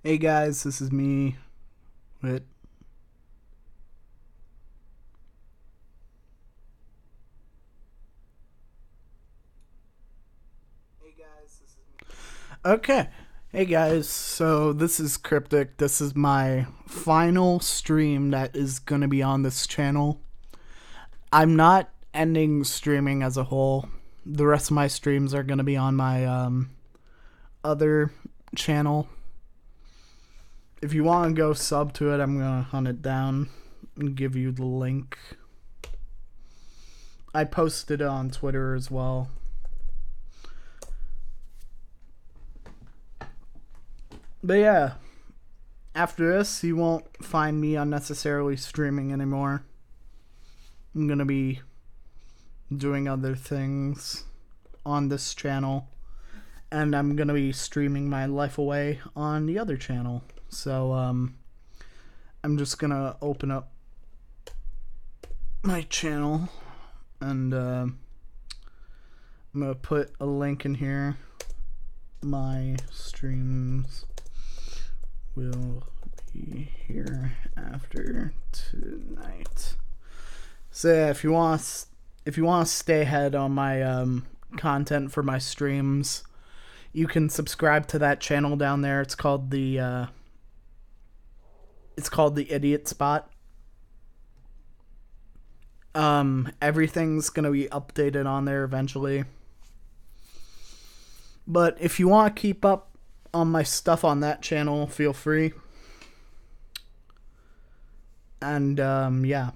Hey guys, this is me with Okay. Hey guys, so this is Cryptic. This is my final stream that is going to be on this channel. I'm not ending streaming as a whole. The rest of my streams are going to be on my other channel. If you want to go sub to it, I'm going to hunt it down and give you the link. I posted it on Twitter as well. But yeah, after this, you won't find me unnecessarily streaming anymore. I'm gonna be doing other things on this channel, and I'm gonna be streaming my life away on the other channel. So, I'm just gonna open up my channel, and I'm gonna put a link in here. My streams will be here after tonight. So yeah, if you want to stay ahead on my content for my streams, you can subscribe to that channel down there. It's called the Idiot Spot. Everything's gonna be updated on there eventually. But if you want to keep up on my stuff on that channel, feel free. And yeah.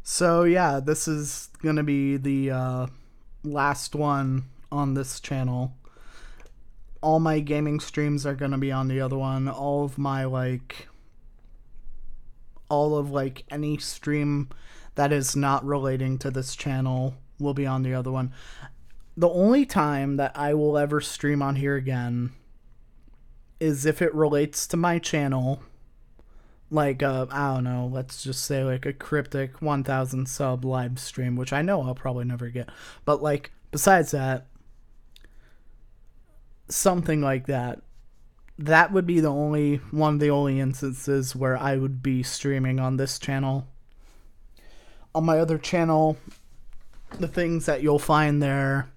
So yeah, this is gonna be the last one on this channel. All my gaming streams are gonna be on the other one. All of any stream that is not relating to this channel will be on the other one. The only time that I will ever stream on here again is if it relates to my channel. Like, I don't know, let's just say like a Cryptic 1000 sub live stream, which I know I'll probably never get. But, like, besides that, something like that. That would be one of the only instances where I would be streaming on this channel. On my other channel, the things that you'll find there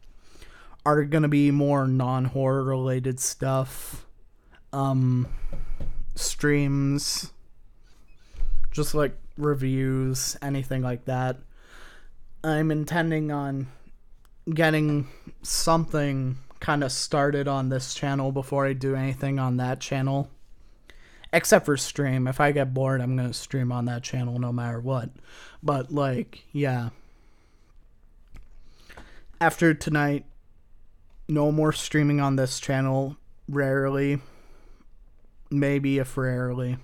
are going to be more non-horror related stuff. Streams, just like reviews, anything like that. I'm intending on getting something kind of started on this channel before I do anything on that channel. Except for stream. If I get bored, I'm going to stream on that channel no matter what. But, like, yeah. After tonight, no more streaming on this channel. Rarely. Maybe if rarely.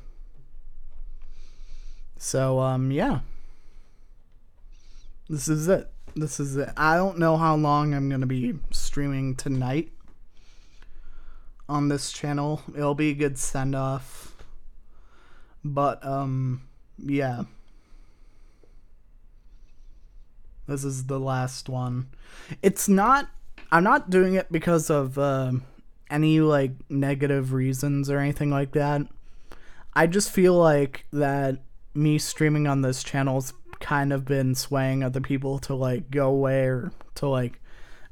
So, yeah. This is it. I don't know how long I'm going to be streaming tonight on this channel. It'll be a good send-off. But, yeah. This is the last one. I'm not doing it because of, any, like, negative reasons or anything like that. I just feel like that me streaming on this channel's kind of been swaying other people to, like, go away or to, like,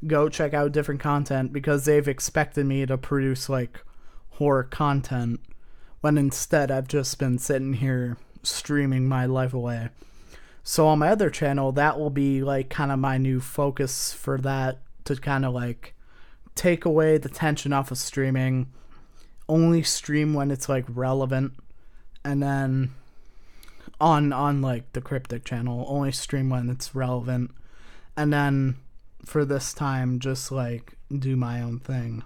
go check out different content because they've expected me to produce, like, horror content when instead I've just been sitting here streaming my life away. So on my other channel, that will be, like, kind of my new focus for that, to kind of, like, take away the tension off of streaming, only stream when it's, like, relevant, and then on like the Cryptic channel, only stream when it's relevant, and then for this time just like do my own thing.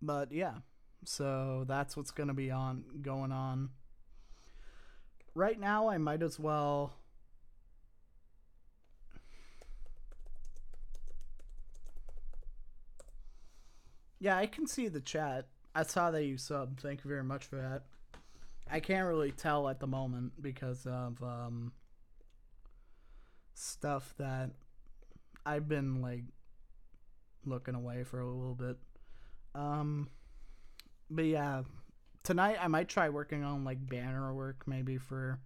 But yeah, so that's what's going to be going on right now. I might as well Yeah, I can see the chat. I saw that you subbed. Thank you very much for that. I can't really tell at the moment because of stuff that I've been like looking away for a little bit. Um, but yeah, tonight I might try working on like banner work maybe for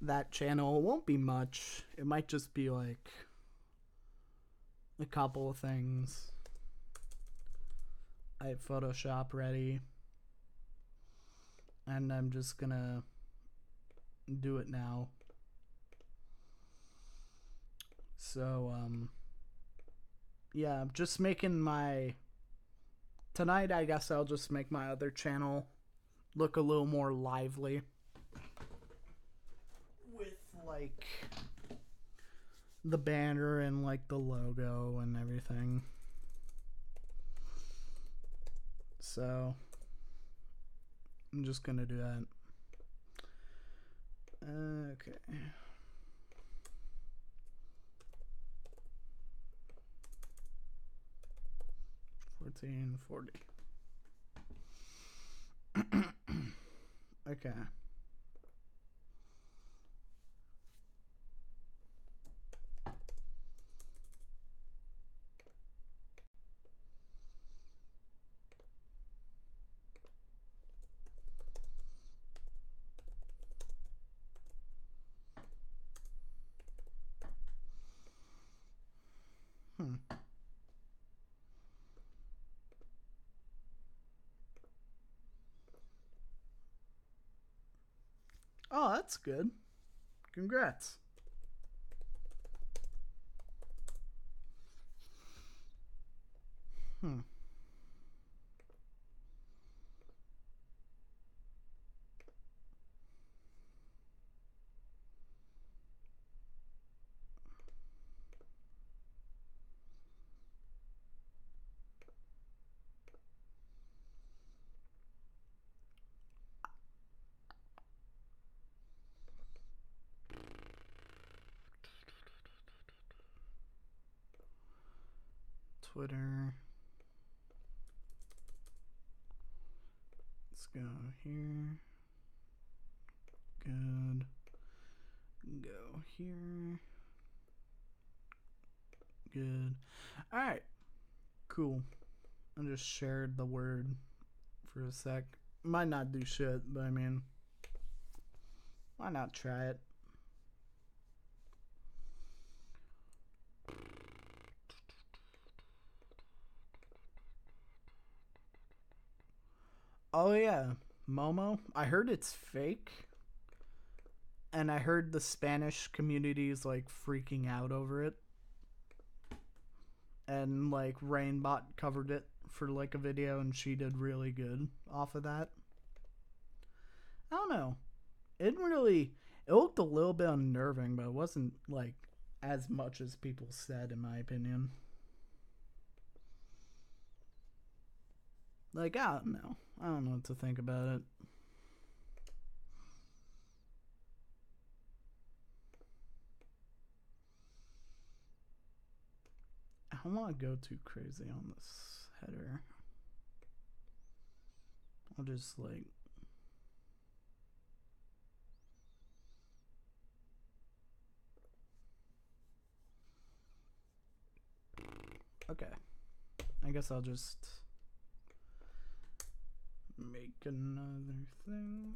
that channel. It won't be much. It might just be like a couple of things. I have Photoshop ready, and I'm just gonna do it now. So yeah, I'm just making my tonight. I guess I'll just make my other channel look a little more lively with like the banner and like the logo and everything. So I'm just gonna do that. Okay. $14.40. Okay. Oh, that's good. Congrats. Twitter. Let's go here. Good. Go here. Good. Alright. Cool. I just shared the word for a sec. Might not do shit, but I mean, why not try it? Oh yeah, Momo. I heard it's fake. And I heard the Spanish community is like freaking out over it. And like Rainbot covered it for like a video and she did really good off of that. I don't know. It looked a little bit unnerving, but it wasn't like as much as people said in my opinion. Like, I don't know. I don't know what to think about it. I don't want to go too crazy on this header. I'll just like okay. I guess I'll just make another thing.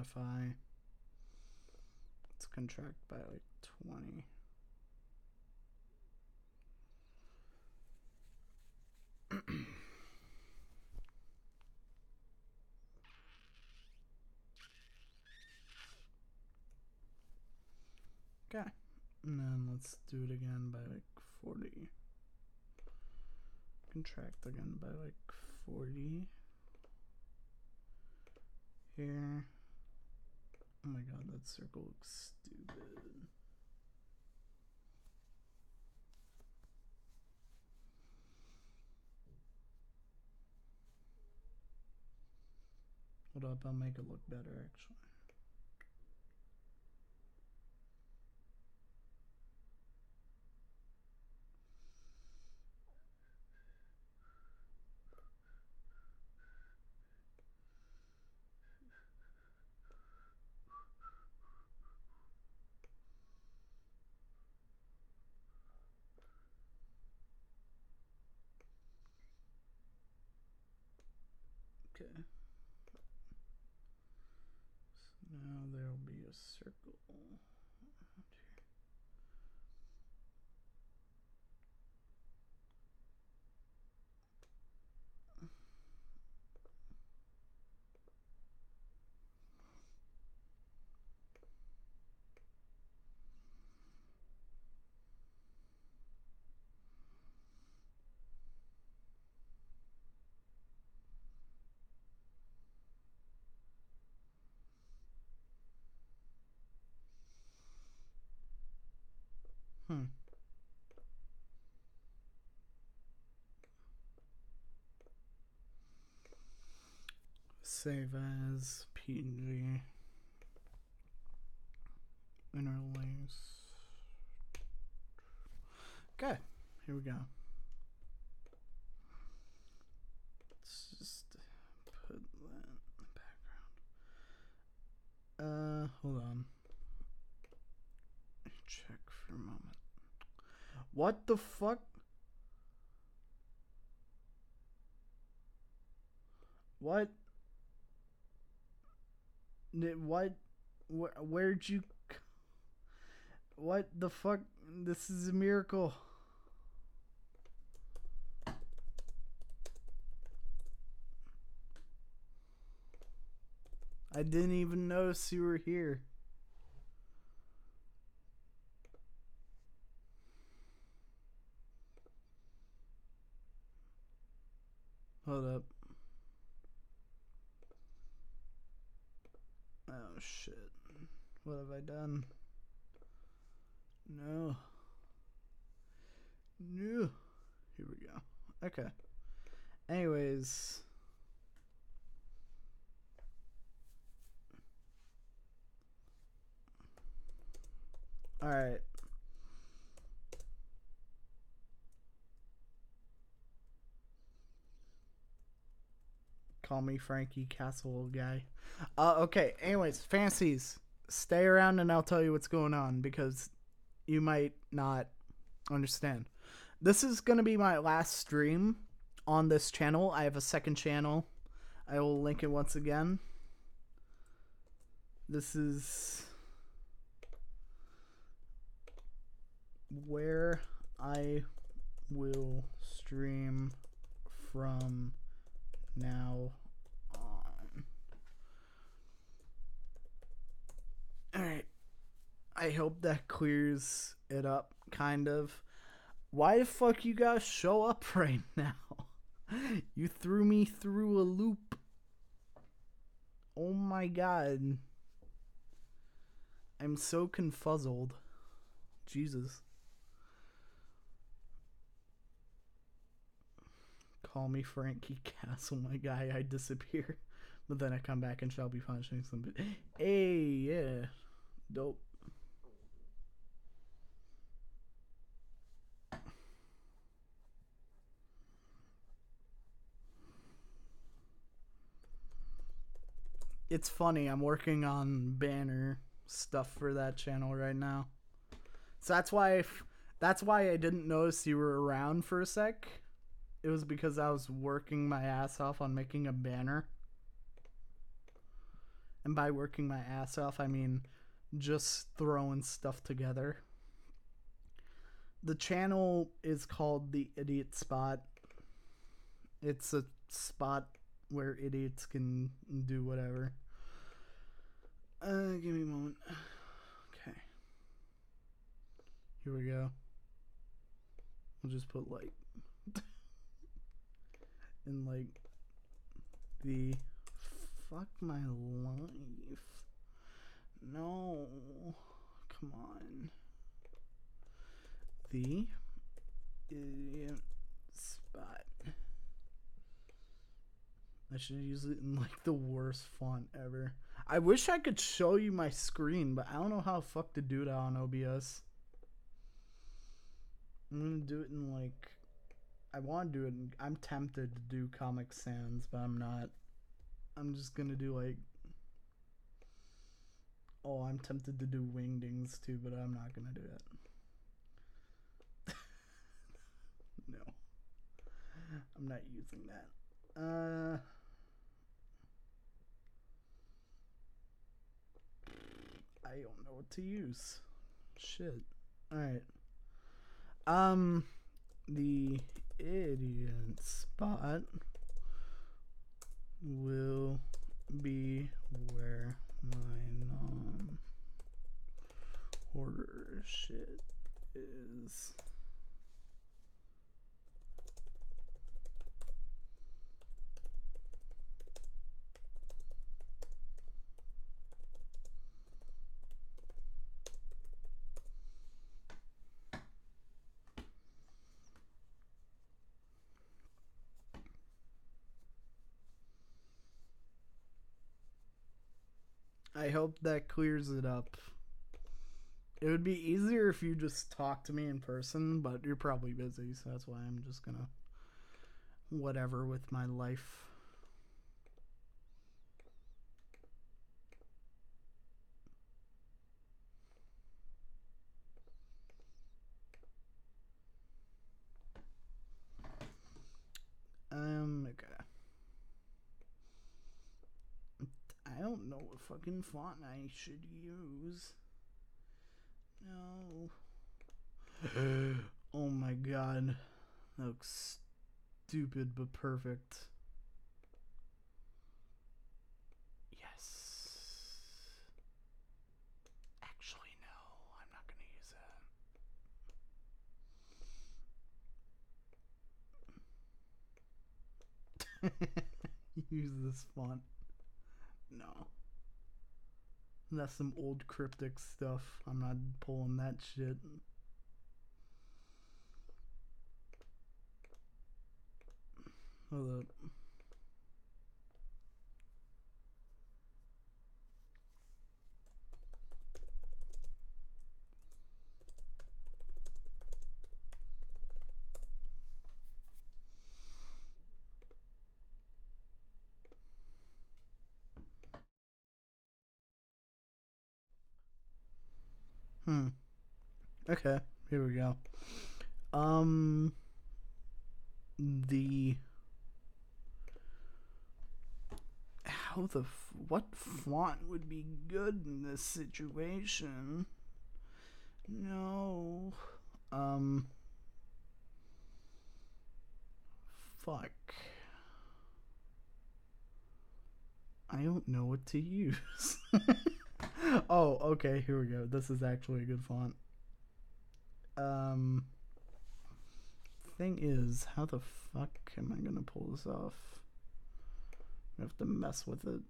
modify. Let's contract by like 20. Okay. And then let's do it again by like 40. Contract again by like 40. Here. Oh my god, that circle looks stupid. Hold up, I'll make it look better actually. Okay. So now there'll be a circle around here. Save as PNG. Interlace. Okay, here we go. Let's just put that in the background. Hold on. Check for a moment. What the fuck? What? What? Where'd you? What the fuck? This is a miracle. I didn't even notice you were here. Hold up. Oh shit. What have I done? No. No. Here we go. Okay. Anyways. Alright. Call me Frankie Castle guy. Okay, anyways, fantasies. Stay around and I'll tell you what's going on because you might not understand. This is going to be my last stream on this channel. I have a second channel. I will link it once again. This is where I will stream from now on. Alright. I hope that clears it up, kind of. Why the fuck you guys show up right now? You threw me through a loop. Oh my god. I'm so confuzzled. Jesus. Call me Frankie Castle, my guy. I disappear. But then I come back and shall be punishing somebody. Hey, yeah. Dope. It's funny, I'm working on banner stuff for that channel right now. So that's why I didn't notice you were around for a sec. It was because I was working my ass off on making a banner. And by working my ass off, I mean just throwing stuff together. The channel is called The Idiot Spot. It's a spot where idiots can do whatever. Give me a moment. Okay. Here we go. We'll just put like in like the fuck my life. No. Come on. The Idiot Spot. I should use it in like the worst font ever. I wish I could show you my screen, but I don't know how the fuck to do that on OBS. I'm gonna do it in like, I want to do it in, I'm tempted to do Comic Sans, but I'm not. I'm just gonna do like, oh, I'm tempted to do Wingdings too, but I'm not gonna do it. No. I'm not using that. I don't know what to use. Shit. Alright. The Idiot Spot will be where my non-horror shit is. I hope that clears it up. It would be easier if you just talked to me in person, but you're probably busy, so that's why I'm just gonna whatever with my life. Okay. I don't know what fucking font I should use. No. Oh my god. That looks stupid but perfect. Yes. Actually, no. I'm not gonna use that. Use this font. No. That's some old cryptic stuff. I'm not pulling that shit. Hold up. Okay, here we go. The what font would be good in this situation? No. Fuck. I don't know what to use. Oh, okay, here we go. This is actually a good font. Thing is, how the fuck am I gonna pull this off? I have to mess with it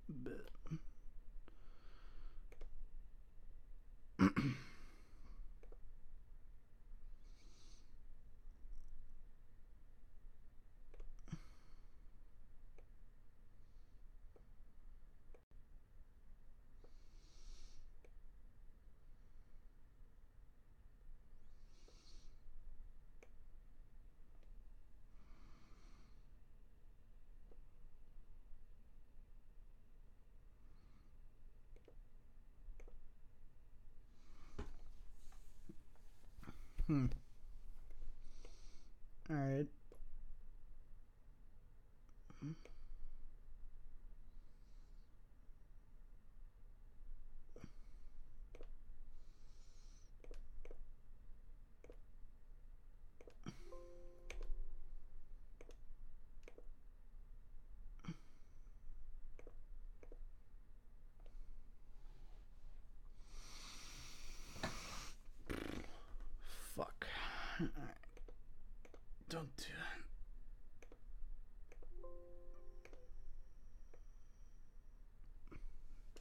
a bit. Alright. Alright. Don't do that.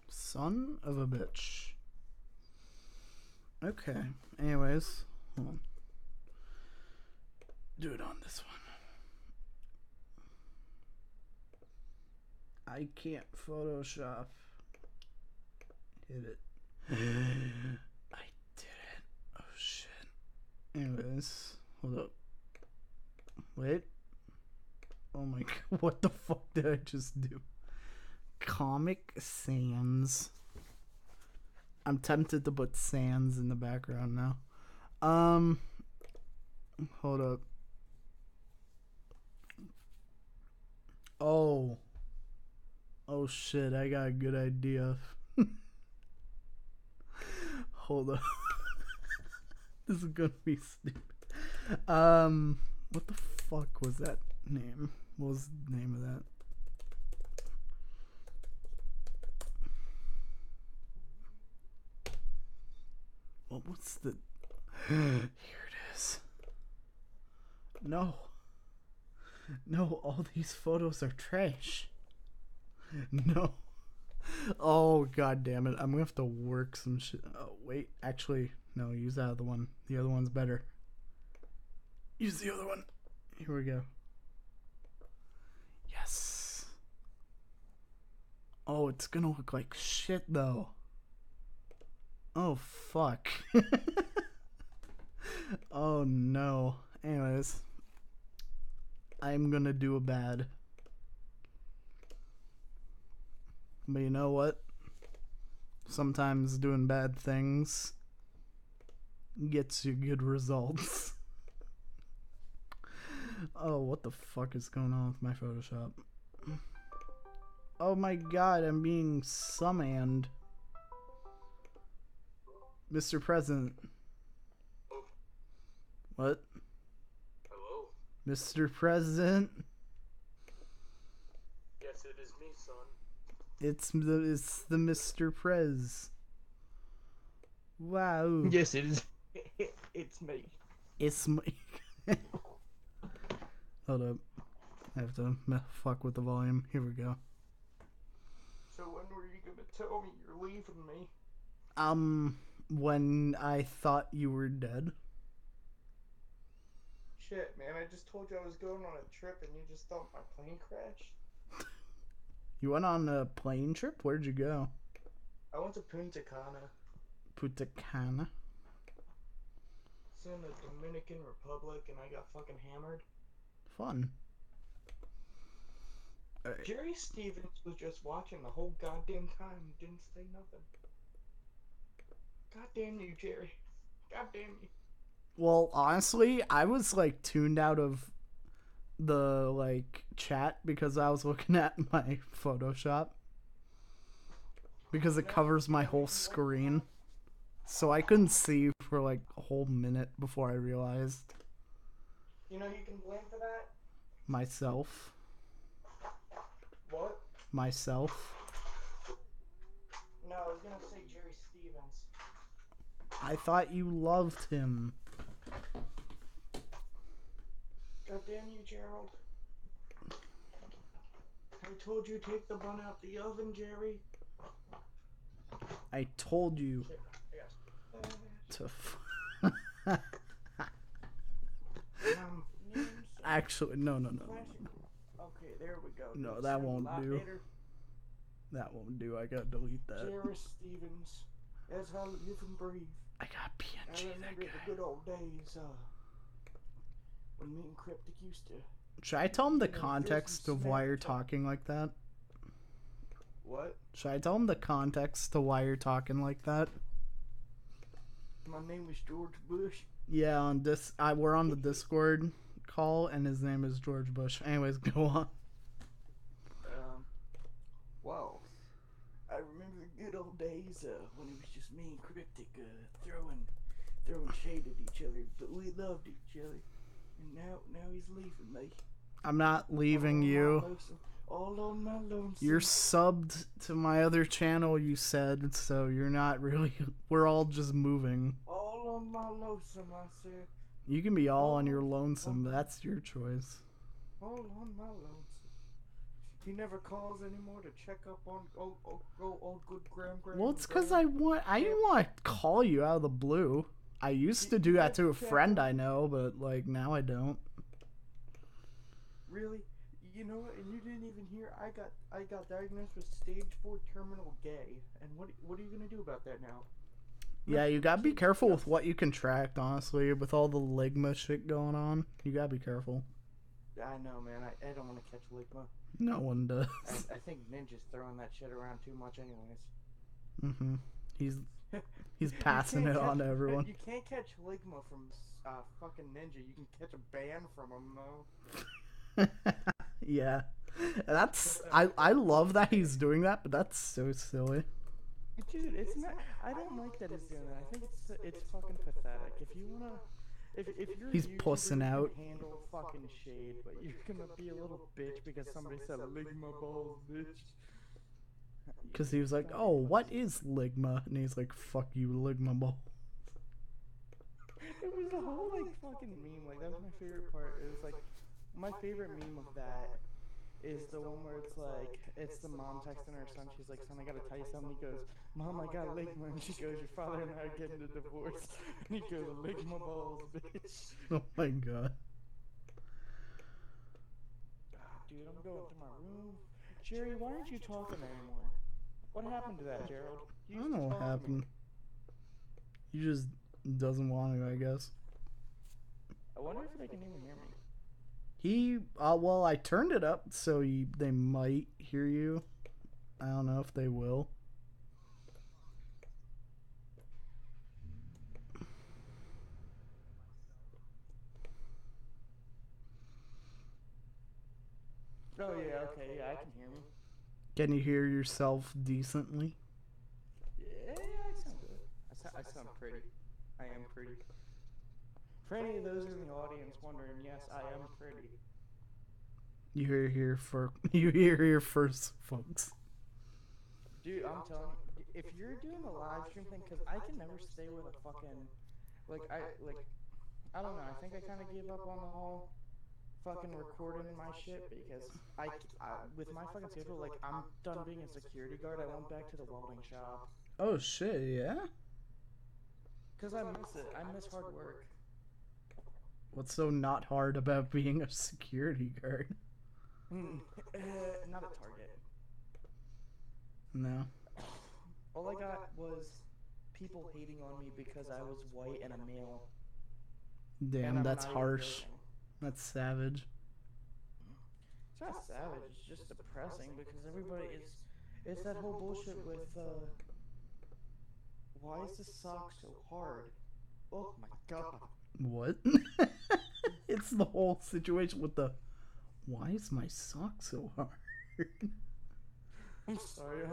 Son of a bitch. Okay. Anyways, hold on. Do it on this one. I can't Photoshop. Hit it. I did it. Oh shit. Anyways, hold up. Wait. Oh my god, what the fuck did I just do? Comic Sans. I'm tempted to put Sans in the background now. Hold up. Oh. Oh shit, I got a good idea. Hold up. This is gonna be stupid. What the fuck was that name? What was the name of that? What was the... Here it is. No. No, all these photos are trash. No. Oh, god damn it. I'm gonna have to work some shit. Oh, wait. Actually, no, use that other one. The other one's better. Use the other one. Here we go. Yes. Oh, it's gonna look like shit, though. Oh, fuck. Oh, no. Anyways. I'm gonna do a bad. But you know what? Sometimes doing bad things gets you good results. Oh, what the fuck is going on with my Photoshop? Oh my god, I'm being summoned. Mr. President. What? Hello? Mr. President? Yes, it is me, son. It's the Mr. Prez. Wow. Yes, it is. It's me. It's me. Hold up. I have to fuck with the volume. Here we go. So when were you gonna tell me you're leaving me? When I thought you were dead. Shit, man, I just told you I was going on a trip and you just thought my plane crashed? You went on a plane trip? Where'd you go? I went to Punta Cana. Punta Cana? It's in the Dominican Republic and I got fucking hammered. Fun. Alright. Jerry Stevens was just watching the whole goddamn time and didn't say nothing. God damn you, Jerry. God damn you. Well, honestly, I was like tuned out of the like chat because I was looking at my Photoshop because it covers my whole screen. So I couldn't see for like a whole minute before I realized. You know you can blame for that? Myself. What? Myself. No, I was gonna say Jerry Stevens. I thought you loved him. God damn you, Gerald. I told you to take the bun out the oven, Jerry. I told you Shit, to. um, Actually, no. Okay, there we go. No, Does it that sound a won't lot do. better? That won't do. I gotta delete that. Jerry Stevens. That's how I live and breathe. I got I PNG that remember the guy. good old days, when me and Cryptic used to... Should I tell him the You know, context visit of why you're Snapchat. talking like that? What? Should I tell him the context to why you're talking like that? My name is George Bush. Yeah, on this, we're on the Discord call, and his name is George Bush. Anyways, go on. Wow. I remember the good old days when it was just me and Cryptic throwing shade at each other, but we loved each other. And now he's leaving me. I'm not leaving you. All on my lonesome. You're subbed to my other channel, you said, so you're not really. We're all just moving. All on my lonesome, I said. You can be all on your lonesome. That's your choice. All on my lonesome. He never calls anymore to check up on old good Graham. Well, it's because I didn't want to call you out of the blue. I used to do that to a friend I know, but like now I don't. Really? You know what? And you didn't even hear. I got diagnosed with stage 4 terminal gay. And what are you gonna do about that now? Yeah, you gotta be careful with what you contract. Honestly, with all the ligma shit going on, you gotta be careful. I know, man. I don't want to catch ligma. No one does. I think Ninja's throwing that shit around too much, anyways. Mm-hmm. He's passing it on to everyone. You can't catch ligma from fucking Ninja. You can catch a ban from him though. Yeah, I love that he's doing that, but that's so silly. Dude, it's not. I don't like that he's doing that. I think it's fucking pathetic. If you wanna, if you're He's pussing out. You can handle fucking shade, but you're gonna be a little bitch because somebody said ligma balls, bitch. Because he was like, "Oh, what is ligma?" And he's like, "Fuck you, ligma ball." It was a whole like fucking meme. Like that was my favorite part. It was like my favorite meme of that is the one where it's the mom texting her son. She's like, "Son, I gotta tell you something." He goes, "Mom, I got ligma." And she goes, "Your father and I are getting a divorce." And he goes, "Ligma balls, bitch." Oh my god. Dude, I'm going to my room. Jerry, why aren't you talking anymore? What happened to that, Gerald? I don't know what happened. He just doesn't want to, I guess. I wonder if they can even hear me. Well, I turned it up so they might hear you. I don't know if they will. Oh yeah, okay, yeah, I can hear me. Can you hear yourself decently? Yeah, I sound good. I sound pretty. I am pretty. For any of those in the audience wondering, yes, I am pretty. You hear here first, folks. Dude, I'm telling you, if you're doing a live stream thing, because I can never stay with a fucking, I don't know, I think I kind of gave up on the whole fucking recording my shit, because I with my fucking schedule, like, I'm done being a security guard. I went back to the welding shop. Oh shit, yeah? Because I miss it. I miss hard work. What's so not hard about being a security guard? Not a Target. No. All I got was people hating on me because I was white and a male. Damn, that's harsh. That's savage. It's not savage, it's just depressing because everybody it's that whole bullshit with why is this sock so hard? Oh my god. What? It's the whole situation with the why is my sock so hard? I'm sorry,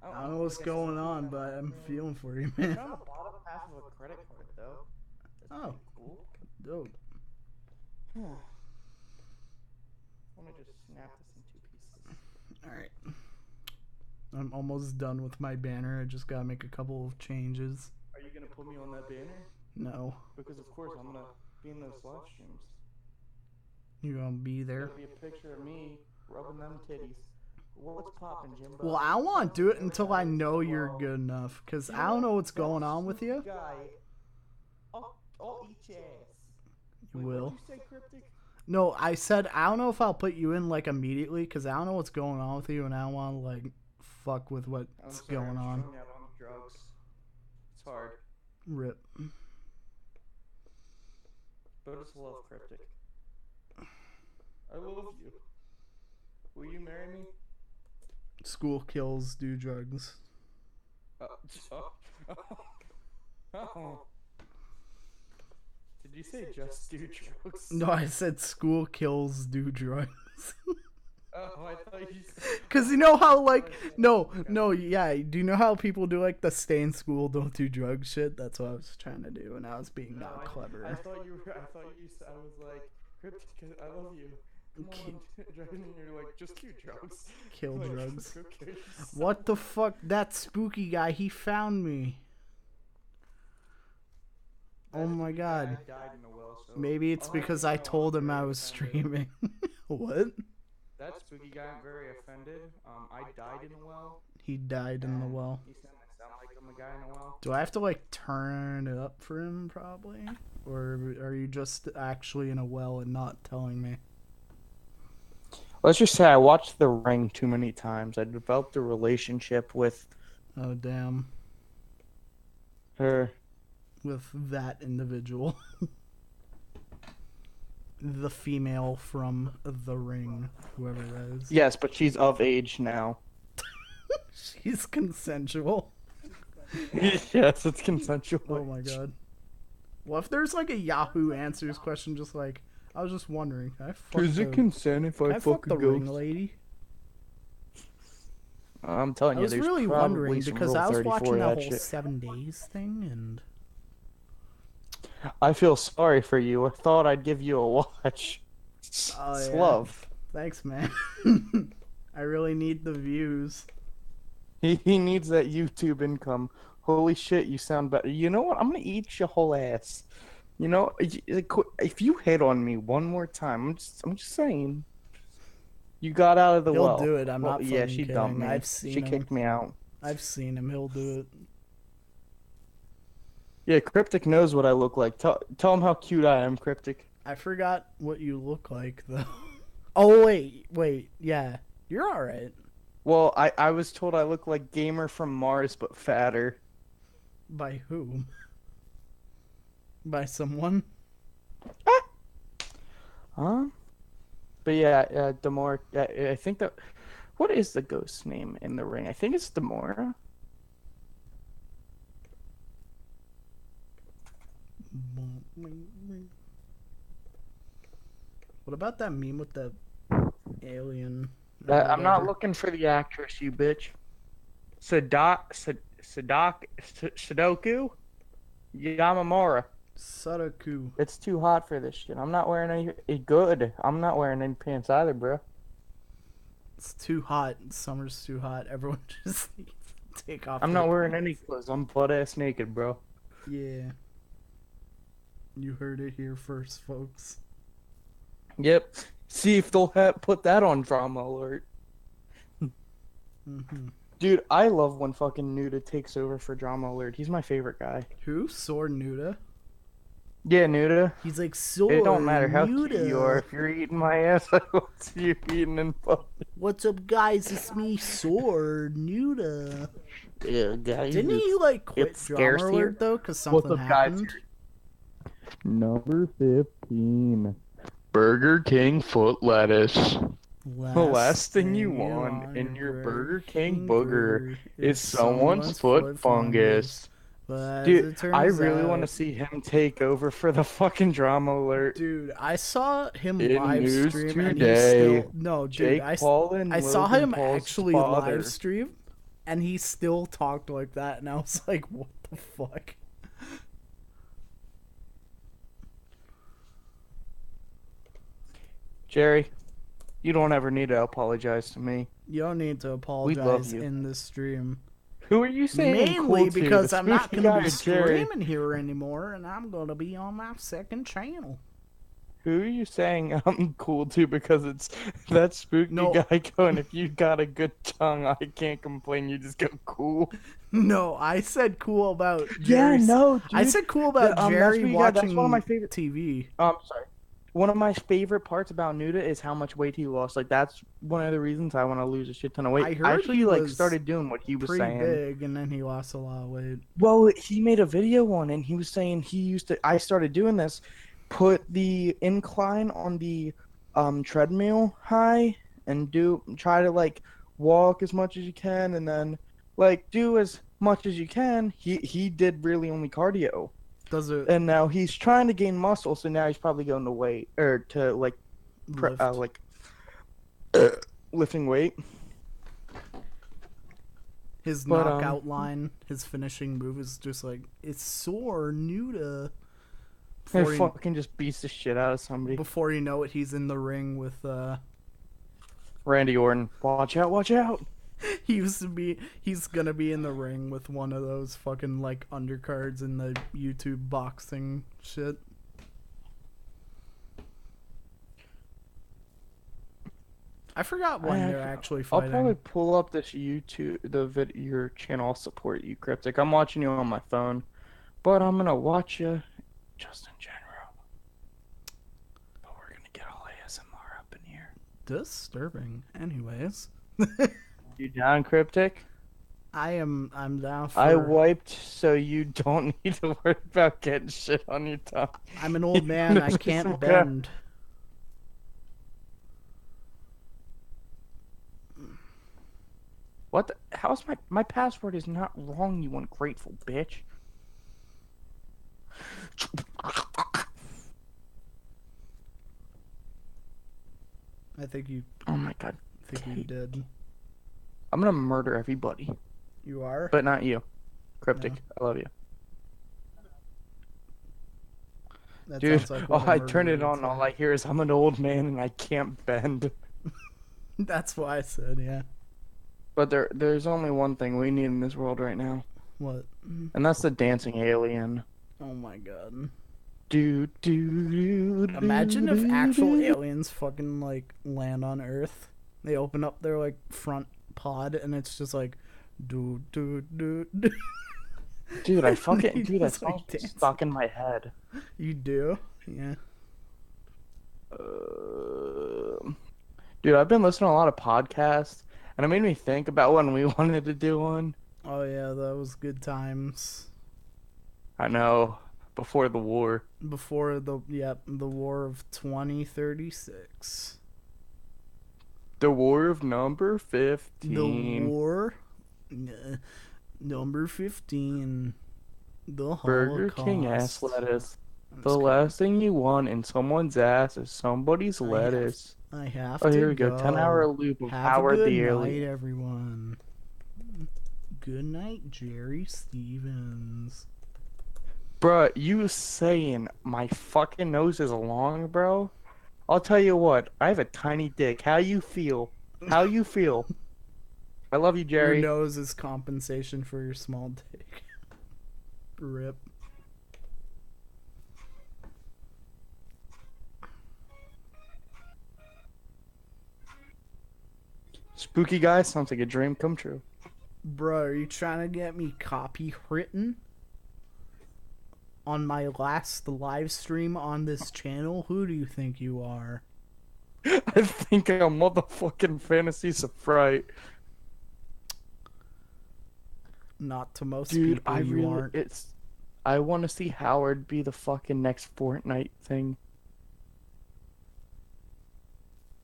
I don't know what's going on, but I'm feeling for you, man. It's on the bottom half of a credit card though. That's cool. Dope. Let me just snap this in 2 pieces. Alright. I'm almost done with my banner. I just gotta make a couple of changes. Are you gonna put me on that banner? No. Because of course I'm gonna be in those live streams. You gonna be there? There'll be a picture of me rubbing them titties. What's poppin', Jimbo? Well, I won't do it until I know you're good enough, because I don't know what's going on with you. Guy, I'll eat your ass. You Wait, will. What'd you say, Cryptic? No, I said I don't know if I'll put you in like immediately, because I don't know what's going on with you, and I don't want to like fuck with what's going on. I'm on drugs. It's hard. Rip. But it's love, Cryptic. I love you. Will you marry me? School kills, do drugs. Oh. Did you say just do drugs? No, I said school kills, do drugs. Oh, I thought you said... Because you know how, like, yeah, do you know how people do, like, the stay in school, don't do drugs shit? That's what I was trying to do, and I was being not clever. I thought you said, I was like, Cryptic, I love you. Come on, and you're like, just do drugs. Kill like, drugs. Okay. What the fuck? That spooky guy, he found me. Oh my god. I died in a well, so Maybe it's I'll have because you I know told I'm him I very was offended. streaming. What? That spooky guy, I'm very offended. I died in a well, He died in the and well. he's saying I sound like I'm a guy in a well. Do I have to like turn it up for him probably? Or are you just actually in a well and not telling me? Let's just say I watched The Ring too many times. I developed a relationship with Oh damn. her. With that individual. The female from The Ring, whoever that is. Yes, but she's of age now. She's consensual. Yes, it's consensual. Oh my god. Well, if there's like a Yahoo Answers question, just like, I was just wondering, can I fuck Is the, it consent if can I I fuck fuck the a ring ghost? lady? I'm telling I you, was there's really probably wondering some because Rule I was 34 watching that whole shit. 7 days thing, and I feel sorry for you. I thought I'd give you a watch. Oh, It's yeah. love. thanks, man. I really need the views. He needs that YouTube income. Holy shit, you sound better. You know what? I'm gonna eat your whole ass. You know, if you hit on me one more time, I'm just saying. You got out of the He'll well. do it. I'm Well, not yeah, fucking she dumped kidding. me. I've seen She him. kicked me out. I've seen him. He'll do it. Yeah, Cryptic knows what I look like. Tell him how cute I am, Cryptic. I forgot what you look like though. Oh wait, yeah, you're all right. Well, I was told I look like Gamer from Mars, but fatter. By whom? By someone? Huh? But yeah, Demora. I think that. What is the ghost's name in the ring? I think it's Demora. What about that meme with the alien? I'm not Whatever. looking for the actress, you bitch. Sudoku Yamamura. Sudoku. It's too hot for this shit. I'm not wearing any good. I'm not wearing any pants either, bro. It's too hot. Summer's too hot. Everyone just needs to take off. I'm their not wearing any clothes. clothes. I'm butt ass naked, bro. Yeah. You heard it here first, folks. Yep. See if they'll put that on drama alert. hmm Dude, I love when fucking Nuda takes over for drama alert. He's my favorite guy. Who? Sor Nuda? Yeah, Nuda. He's like, Sor It don't matter how cute you are. Nuda. If you're eating my ass, I will see you eating in public. What's up, guys? It's me, Sor Nuda. Yeah, guys. Didn't he like quit it's Drama scarce here. Alert though? Because something happened. Number 15. Burger King foot lettuce. The last thing you want in your Burger King booger is someone's foot fungus. But as Dude, it turns I really want to out- see him take over for the fucking drama alert. Dude, I saw him In live news stream and he today, still no, dude. Jake Paul and I saw Logan him Paul's actually father. live stream, and he still talked like that, and I was like, what the fuck? Jerry, you don't ever need to apologize to me. You don't need to love apologize you. in this stream. Who are you saying Mainly cool to, because the I'm not spooky gonna guy be or Jerry? streaming here anymore, and I'm gonna be on my second channel. Who are you saying I'm cool to because it's that spooky No. guy going, if you got a good tongue, I can't complain, you just go cool. No, I said cool about Yeah, Jerry's. no, dude. I said cool about That's Jerry what you got. watching That's one of my favorite- TV. Sorry. One of my favorite parts about Nuda is how much weight he lost. Like, that's one of the reasons I want to lose a shit ton of weight. I heard actually, he like, was started doing what he was Pretty saying. big, and then he lost a lot of weight. Well, he made a video on it, and he was saying I started doing this, put the incline on the treadmill high, and try to, like, walk as much as you can, and then, like, do as much as you can. He did really only cardio. Does it And now he's trying to gain muscle, so now he's probably going to weight, or to, like, lift? lifting weight. His but, knockout line, his finishing move is just like, it's sore, Nuda. And Before fucking just beats the shit out of somebody. before you know it, he's in the ring with Randy Orton, watch out, watch out. He's gonna be in the ring with one of those fucking like undercards in the YouTube boxing shit. I forgot when they're actually I'll fighting. probably pull up this your channel. I'll support you, Cryptic. I'm watching you on my phone, but I'm gonna watch you just in general. But we're gonna get all ASMR up in here. Disturbing. Anyways. You down, Cryptic? I'm down for... I wiped so you don't need to worry about getting shit on your tongue. I'm an old man, I can't bend. What the, how's my password is not wrong, you ungrateful bitch. I think you Oh my god. did. I'm gonna murder everybody. You are? But not you. Cryptic, No. I love you. That Dude, sounds like what I a turned murderer it would on, all say. I hear is I'm an old man and I can't bend. That's why I said, yeah. But there's only one thing we need in this world right now. What? And that's the dancing alien. Oh my god. Do do do. Imagine if actual aliens fucking like land on Earth. They open up their like front pod and it's just like do do do do. Dude, I fucking They dude, that just, like, song's dance. stuck in my head. You do? Yeah. Dude, I've been listening to a lot of podcasts, and it made me think about when we wanted to do one. Oh yeah, that was good times. I know, before the war. Before the war of 2036. The War of Number The 15. war number 15. The Burger Holocaust. King ass lettuce. That's The good. last thing you want in someone's ass is somebody's lettuce. I have Oh, to here we go. go. 10-hour loop of Have Howard a good the night, Alien. everyone. Good night, Jerry Stevens. Bruh, you saying my fucking nose is long, bro? I'll tell you what, I have a tiny dick. How you feel? How you feel? I love you, Jerry. Your nose is compensation for your small dick. Rip. Spooky guy sounds like a dream come true. Bro, are you trying to get me copywritten on my last live stream on this channel? Who do you think you are? I think I'm motherfucking Fantasy Sprite. Not to most Dude, people, I you really, aren't. I want to see Howard be the fucking next Fortnite thing.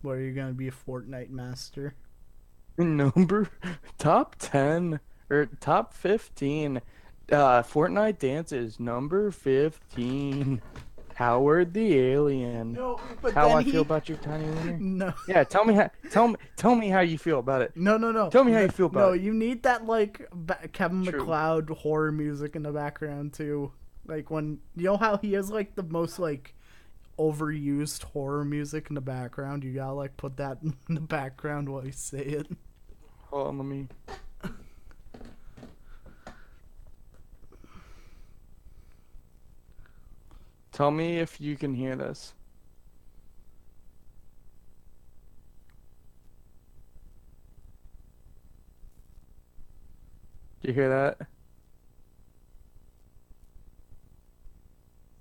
What, are you gonna be a Fortnite master? Number top 10 or top 15 Fortnite dances number 15 Howard the Alien. No, but How then I feel about your tiny wiener? No. Yeah, tell me how you feel about it. No. Tell me how you feel about No, it. you need that like Kevin True. MacLeod horror music in the background too. Like when you know how he has like the most like overused horror music in the background. You gotta like put that in the background while you say it. Hold on, let me. Tell me if you can hear this. Do you hear that?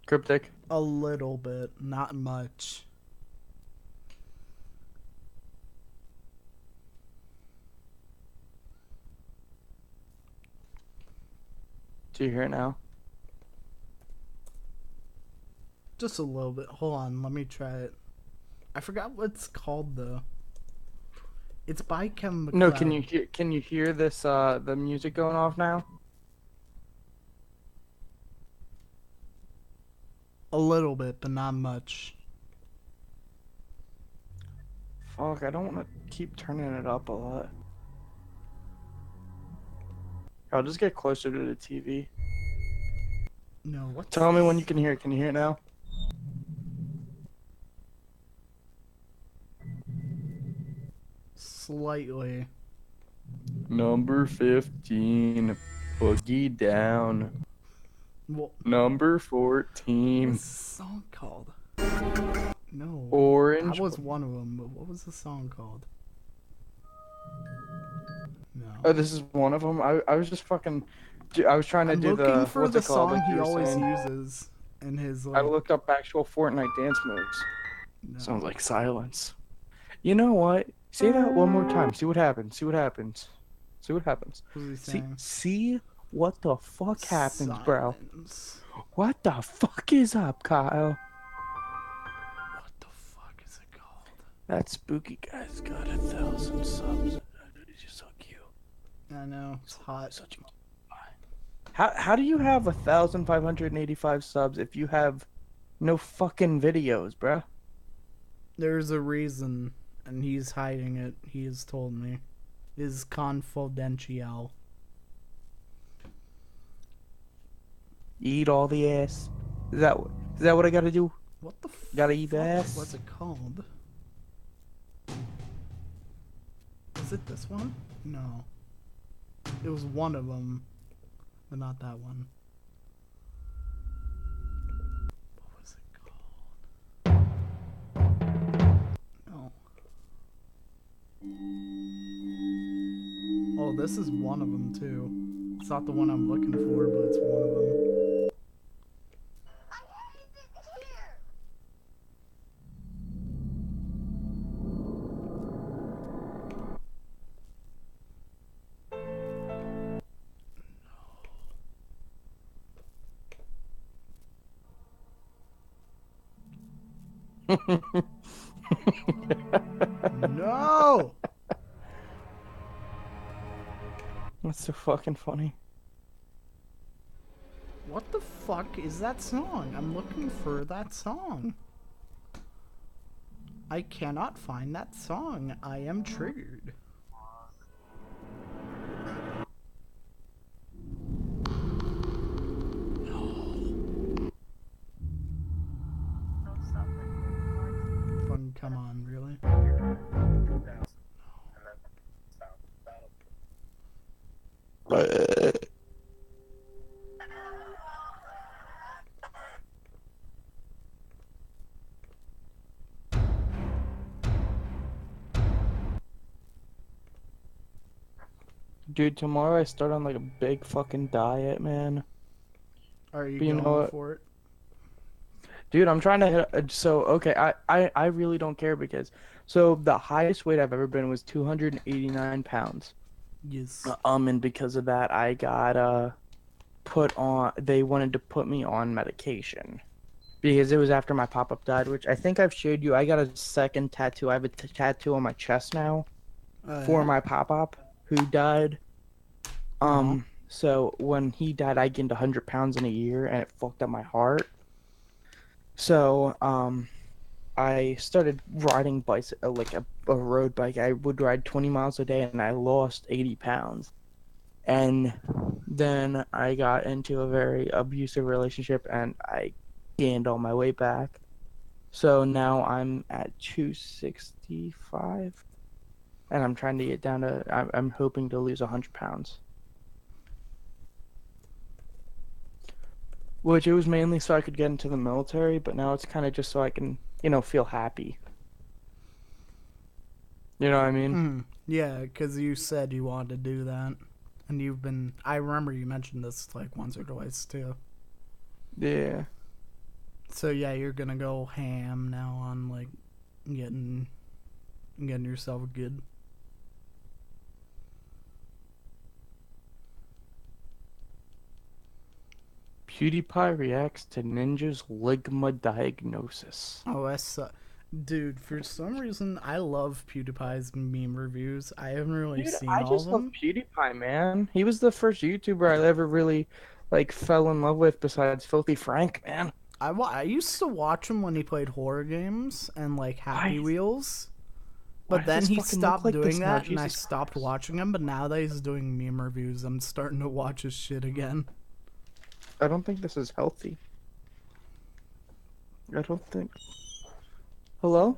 Cryptic. A little bit, not much. Do you hear it now? Just a little bit. Hold on, let me try it. I forgot what it's called though. It's by Kevin MacLeod. No, can you hear this the music going off now? A little bit, but not much. Fuck, I don't want to keep turning it up a lot. I'll just get closer to the TV. No, what? Tell me when you can hear it. Can you hear it now? Slightly. Number 15, Boogie Down. What? Number 14, What's the song called? No, that Orange. was one of them. But what was the song called? No. Oh, this is one of them. I was just fucking. I was trying to I'm do looking the for what's the it called? song Like he you were always saying. uses in his I like. looked up actual Fortnite dance moves. No. Sounds like silence. You know what? Say that one more time. See what happens. See what happens. See what happens. What was he See, saying? see what the fuck happens, bro. Silence. What the fuck is up, Kyle? What the fuck is it called? That spooky guy's got 1,000 subs. He's just so cute. I know it's hot. Such a how do you have 1,585 subs if you have no fucking videos, bruh? There's a reason, and he's hiding it. He has told me. Is confidential. Eat all the ass. Is that what I gotta do? What the Gotta eat fuck ass? was it called? Is it this one? No. It was one of them, but not that one. What was it called? No. Oh, this is one of them too. It's not the one I'm looking for, but it's one of them. No! That's so fucking funny. What the fuck is that song? I'm looking for that song. I cannot find that song. I am triggered. Fun, come on, really? Dude, tomorrow I start on like a big fucking diet, man. Are you But you know going what? for it? Dude, I'm trying to hit. So okay, I really don't care because so the highest weight I've ever been was 289 pounds. Yes. And because of that, I got put on. They wanted to put me on medication because it was after my pop-up died, which I think I've showed you. I got a second tattoo. I have a tattoo on my chest now for my pop-up who died. So when he died, I gained 100 pounds in a year, and it fucked up my heart. So I started riding bikes, like a road bike. I would ride 20 miles a day, and I lost 80 pounds. And then I got into a very abusive relationship, and I gained all my weight back. So now I'm at 265, and I'm trying to get down to. I'm hoping to lose 100 pounds. Which it was mainly so I could get into the military, but now it's kind of just so I can, feel happy. You know what I mean? Yeah, because you said you wanted to do that. And you've been. I remember you mentioned this like once or twice too. Yeah. So yeah, you're gonna go ham now on like getting yourself good. PewDiePie reacts to Ninja's Ligma diagnosis. Oh, that's dude. For some reason, I love PewDiePie's meme reviews. I haven't really Dude, seen I all just of love them. PewDiePie, man. He was the first YouTuber I ever really, fell in love with besides Filthy Frank, man. I used to watch him when he played horror games and like Happy Why- Wheels. why But does then this he fucking look stopped like this doing now? that, and I Jesus stopped Christ. watching him. But now that he's doing meme reviews, I'm starting to watch his shit again. I don't think this is healthy. I don't think. Hello?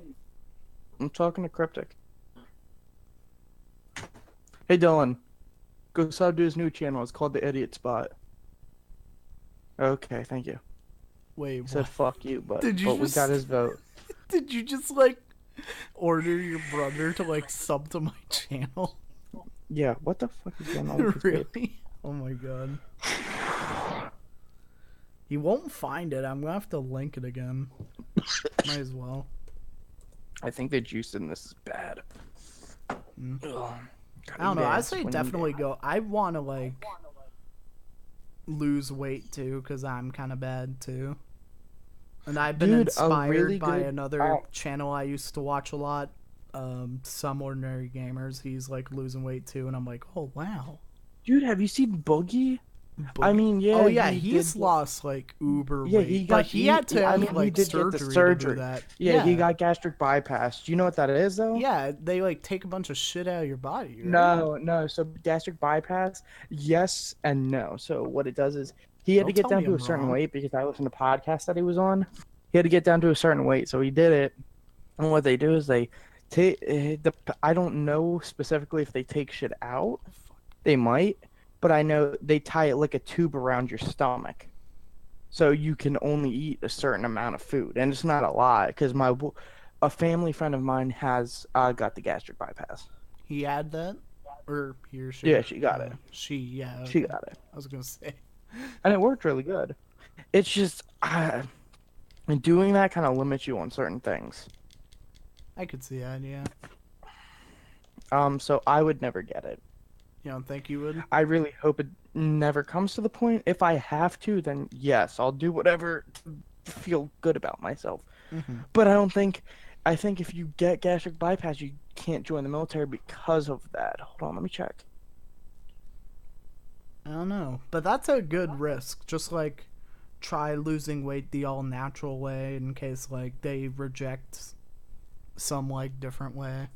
I'm talking to Cryptic. Hey Dylan, go sub to his new channel. It's called The Idiot Spot. Okay, thank you. Wait, He what? said fuck you, but Did you we got just his vote. did you just like order your brother to like sub to my channel? Yeah, what the fuck is going on with this kid? Really? Oh my god. He won't find it. I'm gonna have to link it again. Might as well. I think the juice in this is bad. Mm. Ugh. I don't know. I Yes, say when you- definitely go. I want to like lose weight too because I'm kind of bad too. And I've been Dude, a inspired really by good- another channel I used to watch a lot. Some Ordinary Gamers. He's like losing weight too, and I'm like, oh wow. Dude, have you seen Boogie? I mean, yeah. Oh yeah, he he's did- lost like uber Yeah, weight, he but got- he had to I have mean, he like did get the surgery to do surgery. that. Yeah, he got gastric bypass. Do you know what that is, though? Yeah, they like take a bunch of shit out of your body. Right? No. So gastric bypass, yes and no. So what it does is he had to Don't get tell down me to a I'm certain wrong. weight because I listened to podcast that he was on. He had to get down to a certain weight, so he did it. And what they do is they take I don't know specifically if they take shit out. They might, but I know they tie it like a tube around your stomach, so you can only eat a certain amount of food, and it's not a lot because a family friend of mine has got the gastric bypass. He had that, or he or she? Yeah, she got it. She, yeah. She okay. got it, I was gonna say. and it worked really good. It's just and doing that kind of limits you on certain things. I could see that. Yeah. So I would never get it. You don't think you would? I really hope it never comes to the point. If I have to, then yes, I'll do whatever to feel good about myself. Mm-hmm. But I think if you get gastric bypass, you can't join the military because of that. Hold on, let me check. I don't know, but that's a good risk. Just like try losing weight the all natural way in case like they reject some like different way.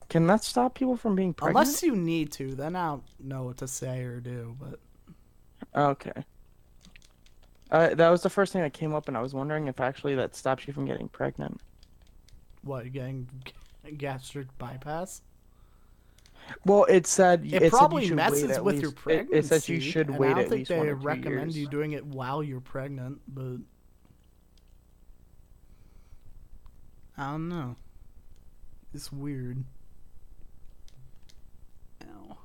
Can that stop people from being pregnant? Unless you need to, then I don't know what to say or do. But Okay. That was the first thing that came up, and I was wondering if actually that stops you from getting pregnant. what, getting gastric bypass? Well, it said It said you probably should wait messes at with least, your pregnancy. It says you should and wait I don't at think least they 1 or 2 recommend years. you doing it while you're pregnant, but I don't know. It's weird. Ow.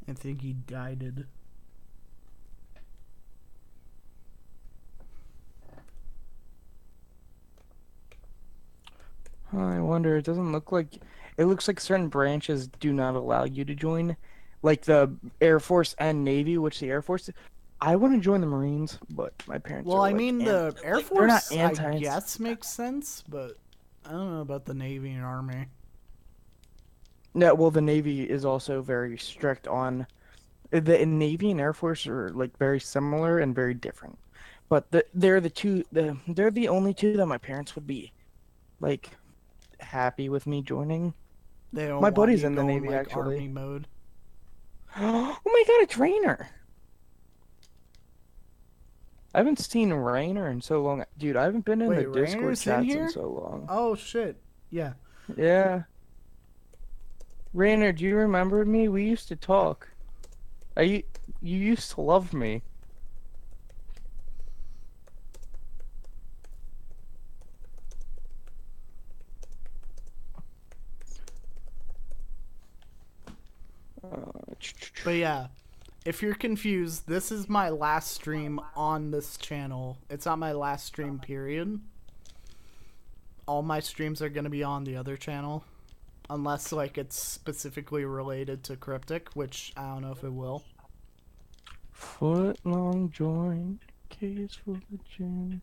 I think he died. I wonder. It doesn't look like. It looks like certain branches do not allow you to join, like the Air Force and Navy. Which the Air Force, I want to join the Marines, but my parents. Well, are I like, mean, the Air like, they're not Force, I anti- guess, makes sense, but I don't know about the Navy and Army. No, well, the Navy is also very strict on. The Navy and Air Force are like very similar and very different, but they're the two. They're the only two that my parents would be, like, happy with me joining. They don't My want buddy's you in the going, Navy, like, actually. Army mode. Oh my god, it's Rainer! I haven't seen Rainer in so long. Dude, I haven't been in Wait, the Discord Rainer's in chats here? in so long. Oh shit! Yeah. Yeah. Rainer, do you remember me? We used to talk. You used to love me. But yeah, if you're confused, this is my last stream on this channel. It's not my last stream, period. All my streams are going to be on the other channel. Unless, like, it's specifically related to Cryptic, which I don't know if it will. Foot long joint, case full of gin.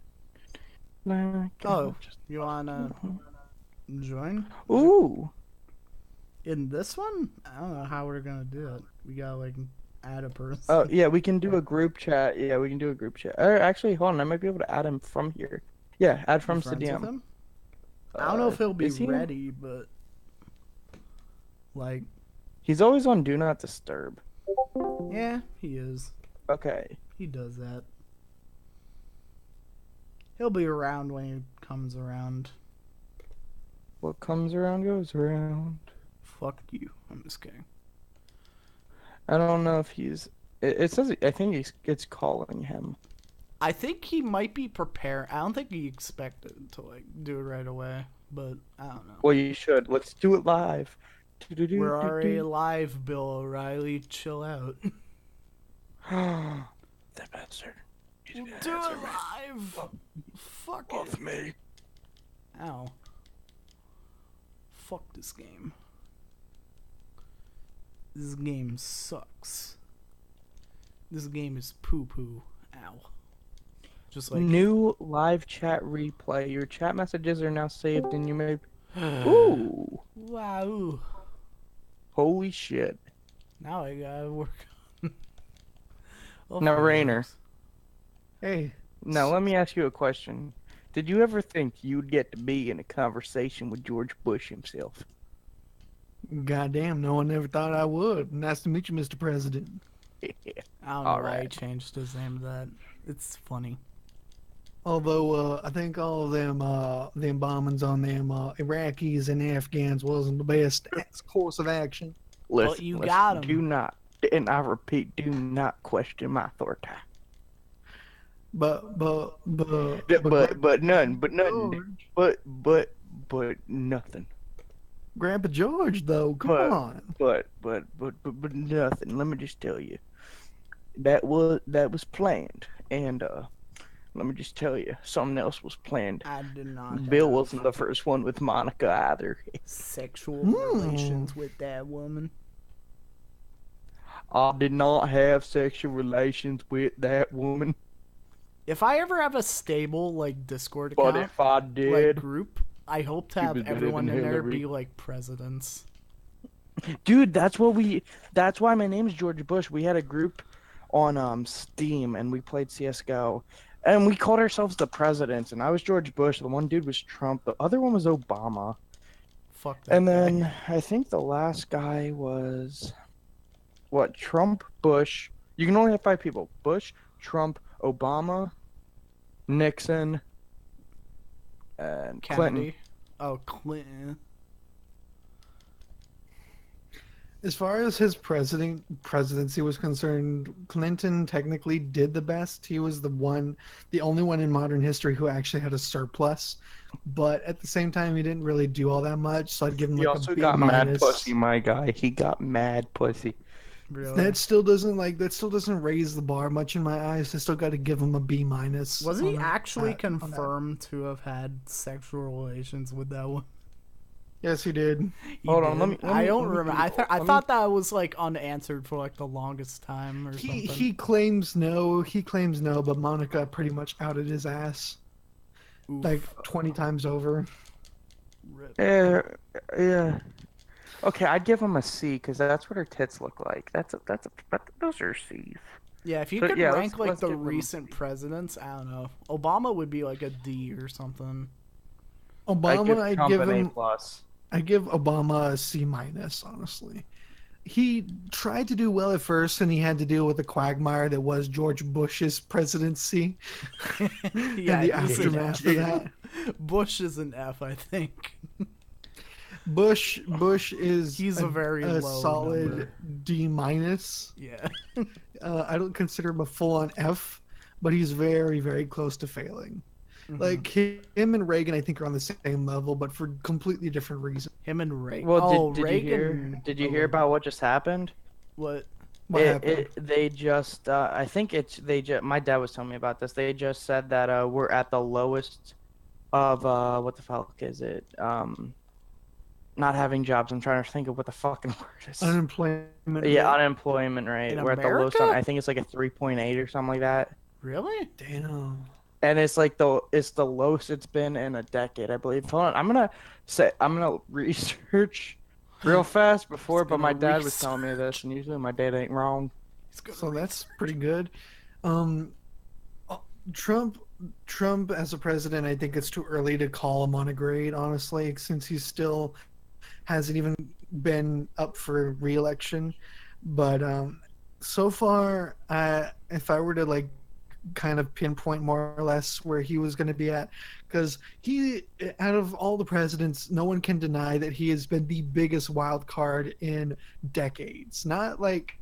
Like Oh, you want to join? Ooh! In this one? I don't know how we're going to do it. We got, like, add a person. Oh yeah, we can do a group chat. Yeah, we can do a group chat. Or actually, hold on, I might be able to add him from here. Yeah, add You from friends with Sadiam. him? I don't know if he'll be Is he? ready, but like, He's always on Do Not Disturb. yeah, he is. Okay. He does that. He'll be around when he comes around. What comes around goes around. Fuck you. I'm just kidding. I don't know if he's. It says. I think it's calling him. I think he might be prepared. I don't think he expected to like do it right away, but I don't know. Well, you should. Let's do it live. We're already live, Bill O'Reilly. Chill out. That bastard. We'll do it live. Fuck it. Me. Ow. Fuck this game. This game sucks. This game is poo poo. Ow. Just like New live chat replay. Your chat messages are now saved, and you may. Ooh. wow. Holy shit. Now I gotta work. Now, Rainer. Hey, Now, let me ask you a question. Did you ever think you'd get to be in a conversation with George Bush himself? goddamn, no one ever thought I would. Nice to meet you, Mr. President. I don't know All why he right. changed his name to that. It's funny. Although I think all of them bombings on them Iraqis and Afghans wasn't the best course of action. Listen, you listen, got 'em. Do not, and I repeat, do not question my authority. But But none, but nothing. Grandpa George though, come But- on. But nothing. Let me just tell you, that was planned, and let me just tell you, something else was planned. I did not Bill have wasn't the first one with Monica either. sexual Hmm. relations with that woman. I did not have sexual relations with that woman, If I ever have a stable like Discord but account, if I like did, group, I hope to She have was better everyone than in there Hillary. be like presidents. dude, that's why my name's George Bush. We had a group on Steam, and we played CS:GO, and we called ourselves the presidents. And I was George Bush. The one dude was Trump. The other one was Obama. Fuck that. And guy. then I think the last guy was what? Trump, Bush. You can only have 5 people: Bush, Trump, Obama, Nixon, and Clinton. Kennedy. Oh, Clinton. As far as his presidency was concerned, Clinton technically did the best. He was the only one in modern history who actually had a surplus. But at the same time, he didn't really do all that much. So I'd give him He like also a B got mad minus. pussy, my guy. He got mad pussy. Really? That still doesn't raise the bar much in my eyes. I still got to give him a B minus. Was he on actually that- on that. confirmed to have had sexual relations with that one? Yes, he did. He Hold on, let did? me- I don't let me remember. I Google- I let me- thought that was like unanswered for like the longest time or something. He claims no. He claims no, but Monica pretty much outed his ass Oof. like 20 times over. Rip. Yeah. Okay, I'd give him a C because that's what her tits look like. Those are C's. Yeah, if you So, could yeah, rank like let's the give him a recent presidents, I don't know. Obama would be like a D or something. Obama, I'd Trump give an him. A+. I give Obama a C minus. Honestly, he tried to do well at first, and he had to deal with the quagmire that was George Bush's presidency Yeah, and the he's an aftermath F. of that. Bush is an F, I think. Bush is He's a very low solid number. D minus. Yeah. I don't consider him a full on F, but he's very, very close to failing. Mhm. Like him and Reagan, I think are on the same level, but for completely different reasons. Him and Reagan. Well, oh, did Reagan. you hear? Did you hear about what just happened? What? What happened? They just, I think my dad was telling me about this. They just said that we're at the lowest of what the fuck is it? Not having jobs. I'm trying to think of what the fucking word is. Unemployment. Yeah, rate. unemployment rate. In We're at the lowest. America? I think it's like a 3.8 or something like that. Really? Damn. And it's like it's the lowest it's been in a decade, I believe. Hold on, I'm gonna research real fast before, but gonna my dad was telling me this, and usually my dad ain't wrong. So that's pretty good. Um, uh, Trump, Trump as a president, I think it's too early to call him on a grade, honestly, since he still hasn't even been up for re-election. But so far, if I were to like kind of pinpoint more or less where he was going to be at, because he, out of all the presidents, no one can deny that he has been the biggest wild card in decades. Not like,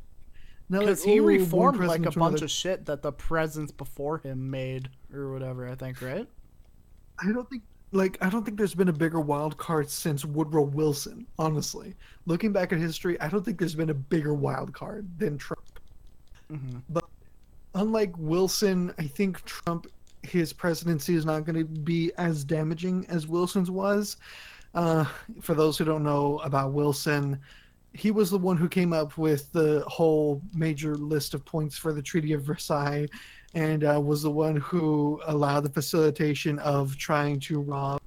not like, Because he oh, one reformed like president a to bunch another. of shit that the presidents before him made or whatever, I think, right? I don't think there's been a bigger wild card since Woodrow Wilson, honestly. Looking back at history, I don't think there's been a bigger wild card than Trump. Hmm. But unlike Wilson, I think Trump, his presidency is not going to be as damaging as Wilson's was. Uh, for those who don't know about Wilson, he was the one who came up with the whole major list of points for the Treaty of Versailles, and was the one who allowed the facilitation of trying to rob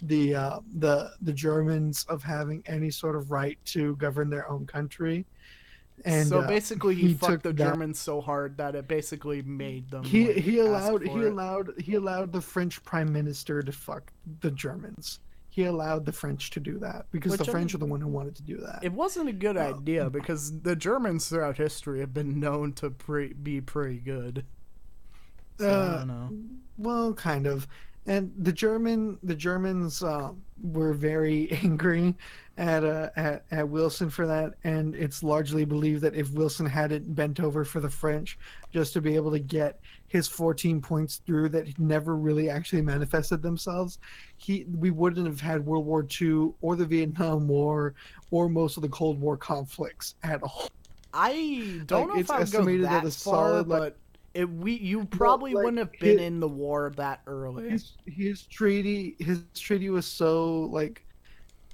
the Germans of having any sort of right to govern their own country. And So basically, he he fucked took the that. Germans so hard that it basically made them He like he ask allowed for it. he allowed the French prime minister to fuck the Germans. He allowed the French to do that because Which, the I French mean, are the one who wanted to do that. It wasn't a good Oh. idea because the Germans throughout history have been known to be pretty good. So I Uh, don't know. well, kind of. And the Germans were very angry at Wilson for that, and it's largely believed that if Wilson hadn't bent over for the French just to be able to get his 14 points through that never really actually manifested themselves, we wouldn't have had World War II or the Vietnam War or most of the Cold War conflicts at all. I don't Like, know if it's I would go estimated that that a far, solid, like, but you probably like, wouldn't have been in the war that early. his treaty was so like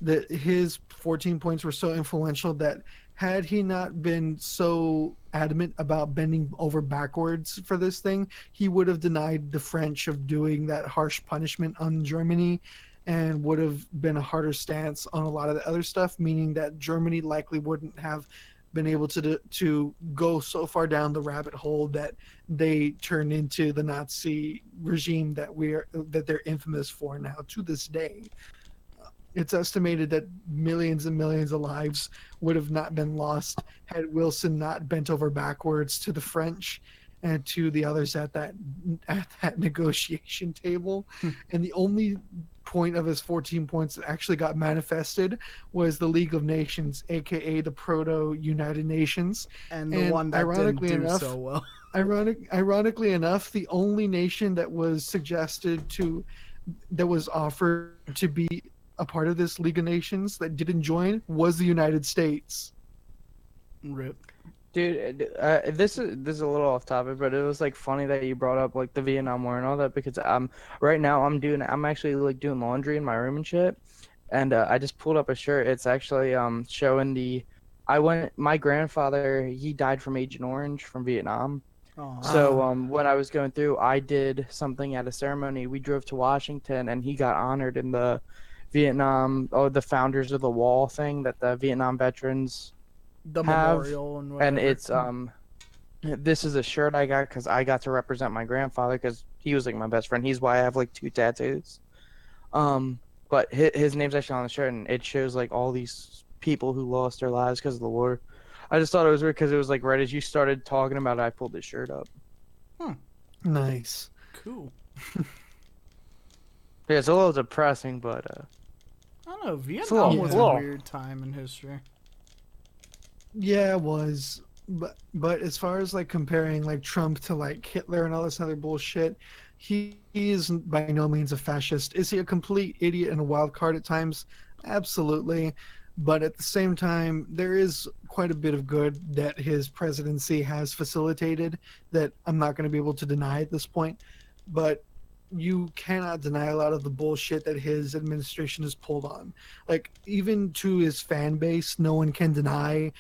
that his 14 points were so influential that had he not been so adamant about bending over backwards for this thing, he would have denied the French of doing that harsh punishment on Germany and would have been a harder stance on a lot of the other stuff, meaning that Germany likely wouldn't have been able to go so far down the rabbit hole that they turn into the Nazi regime that they're infamous for now to this day. It's estimated that millions and millions of lives would have not been lost had Wilson not bent over backwards to the French and to the others at that negotiation table. And the only point of his 14 points that actually got manifested was the League of Nations, aka the Proto United Nations. And the And one that didn't ironically do enough, so well. Ironically enough, the only nation that was that was offered to be a part of this League of Nations that didn't join was the United States. Rip. Dude, this is a little off topic, but it was like funny that you brought up like the Vietnam War and all that because right now I'm actually like doing laundry in my room and shit, and I just pulled up a shirt. It's actually showing my grandfather, he died from Agent Orange from Vietnam. Aw. So when I was going through, I did something at a ceremony. We drove to Washington, and he got honored in the the Founders of the Wall thing that the Vietnam veterans The have, memorial and whatever. and it's this is a shirt I got because I got to represent my grandfather because he was like my best friend. He's why I have like 2 tattoos. But his name's actually on the shirt, and it shows like all these people who lost their lives because of the war. I just thought it was weird because it was like right as you started talking about it, I pulled this shirt up. Nice. Cool. Yeah, it's a little depressing, but I don't know. little- Vietnam was a little- weird time in history. Yeah, it was. But as far as like comparing like Trump to like Hitler and all this other bullshit, he is by no means a fascist. Is he a complete idiot and a wild card at times? Absolutely. But at the same time, there is quite a bit of good that his presidency has facilitated that I'm not going to be able to deny at this point. But you cannot deny a lot of the bullshit that his administration has pulled on. Like, even to his fan base, no one can deny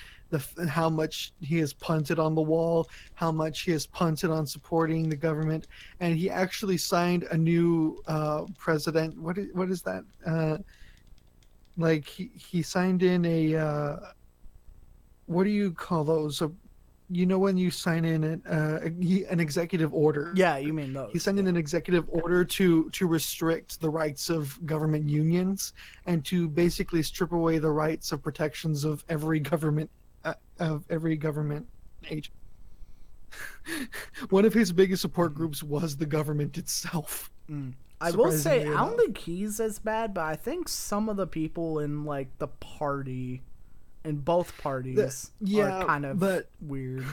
how much he has punted on the wall, how much he has punted on supporting the government, and he actually signed a new president. What is that? Like he signed in a what do you call those? you know when you sign in an executive order. Yeah, you mean those. He signed in an executive order to restrict the rights of government unions and to basically strip away the rights of protections of every government agent. One of his biggest support groups was the government itself. I will say, Surprisingly I don't enough. think he's as bad, but I think some of the people in like the party, in both parties, yeah, are kind of but- weird.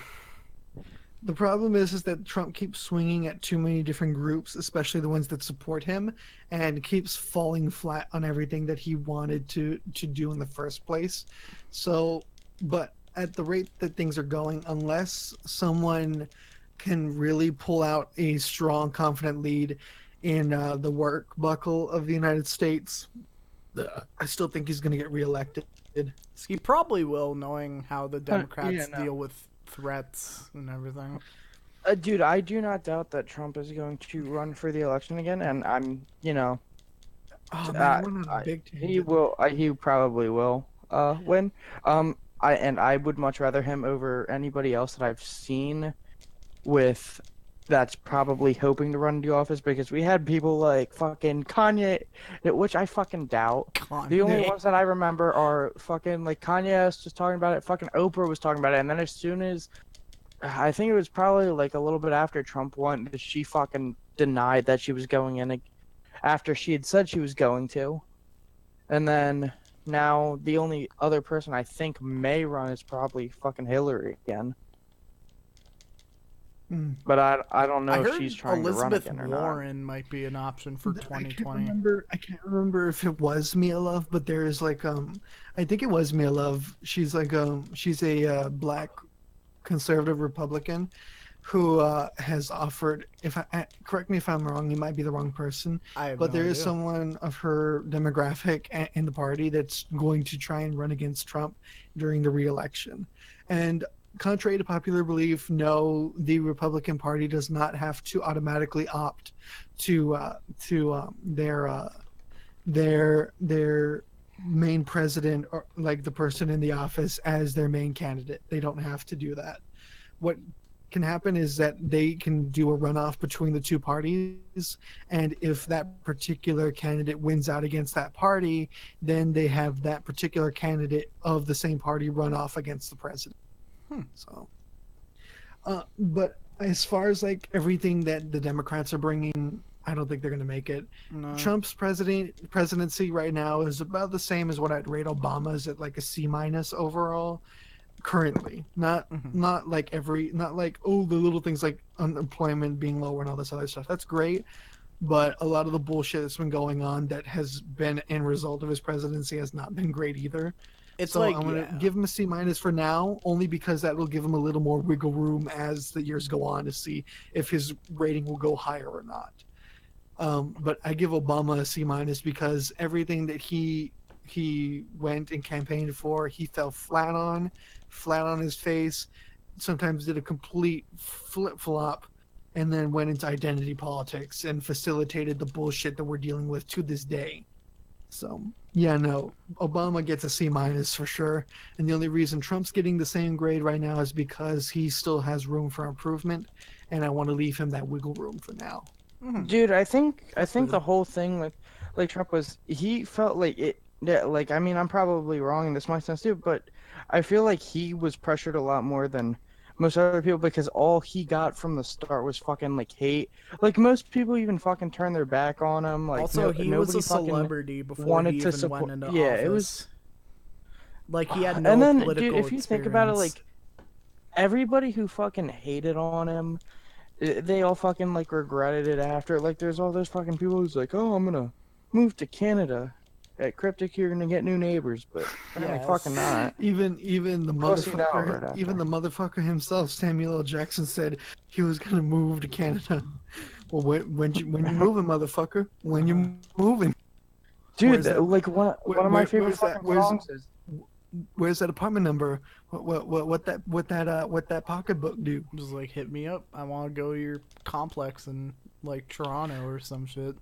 The problem is that Trump keeps swinging at too many different groups, especially the ones that support him, and keeps falling flat on everything that he wanted to do in the first place. So, but at the rate that things are going, unless someone can really pull out a strong, confident lead in the work buckle of the United States, I still think he's going to get reelected. He probably will, knowing how the Democrats no. deal with threats and everything. Dude, I do not doubt that Trump is going to run for the election again, and I'm, Oh man, I went on a big he tangent. will. He probably will win. I would much rather him over anybody else that I've seen with that's probably hoping to run into office, because we had people like fucking Kanye, which I fucking doubt. The only Kanye. ones that I remember are fucking like Kanye was just talking about it, fucking Oprah was talking about it, and then as soon as I think it was probably like a little bit after Trump won, that she fucking denied that she was going in after she had said she was going to. And then now the only other person I think may run is probably fucking Hillary again. But I don't know I if heard she's trying Elizabeth to run again or not. Warren might be an option for I 2020. can't remember if it was Mia Love, but there is like I think it was Mia Love. She's like she's a black conservative Republican who has offered, if I correct me if I'm wrong, you might be the wrong person, I have but no there is idea. someone of her demographic in the party that's going to try and run against Trump during the re-election. And contrary to popular belief, no, the Republican Party does not have to automatically opt to their main president, or like the person in the office, as their main candidate. They don't have to do that. What can happen is that they can do a runoff between the two parties, and if that particular candidate wins out against that party, then they have that particular candidate of the same party run off against the president. So, but as far as like everything that the Democrats are bringing, I don't think they're going to make it. No. Trump's presidency right now is about the same as what I'd rate Obama's, at like a C- overall currently. Not like oh, the little things like unemployment being lower and all this other stuff. That's great, but a lot of the bullshit that's been going on that has been in result of his presidency has not been great either. It's So like, I'm gonna yeah. give him a C- for now, only because that will give him a little more wiggle room as the years go on to see if his rating will go higher or not. But I give Obama a C- because everything that he went and campaigned for, he fell flat on his face. Sometimes did a complete flip flop, and then went into identity politics and facilitated the bullshit that we're dealing with to this day. So yeah, no, Obama gets a C- for sure. And the only reason Trump's getting the same grade right now is because he still has room for improvement, and I want to leave him that wiggle room for now. Dude, I think the whole thing with like Trump was, he felt like it. Yeah, like, I mean, I'm probably wrong in this might sense too, but I feel like he was pressured a lot more than most other people, because all he got from the start was fucking like hate. Like, most people even fucking turned their back on him. Like, Also, he was nobody a fucking celebrity before wanted he to even support. went into Yeah, office. it was. Like, he had no And then, political dude, if you think about it, experience. like, everybody who fucking hated on him, they all fucking like regretted it after. Like, there's all those fucking people who's like, oh, I'm gonna move to Canada. At Cryptic, you're gonna get new neighbors, but apparently Yes. fucking not. Even the Pussied out right motherfucker, after. even the motherfucker himself, Samuel L. Jackson, said he was gonna move to Canada. Well, when you moving, motherfucker? When you moving? Dude, Where's that- like one of my favorite where's that- fucking where's- songs is. Where's that apartment number? What that pocketbook do? Just like, hit me up. I want to go to your complex in like Toronto or some shit.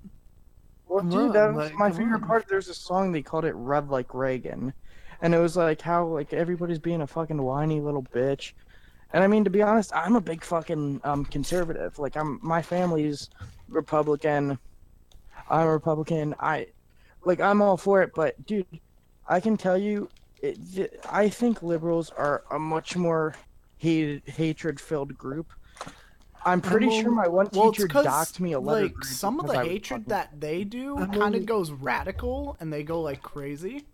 Well, Come dude, on, that was like, my come favorite on. part. There's a song they called it "Red Like Reagan," and it was like how like everybody's being a fucking whiny little bitch, And I mean, to be honest, I'm a big fucking conservative. Like, my family's Republican. I'm a Republican. I'm all for it. But dude, I can tell you, I think liberals are a much more hatred-filled group. I'm pretty sure my one Well, it's teacher because docked me a letter like grade some of because the I was hatred fucking. that they do I'm kind only- of goes radical and they go like crazy.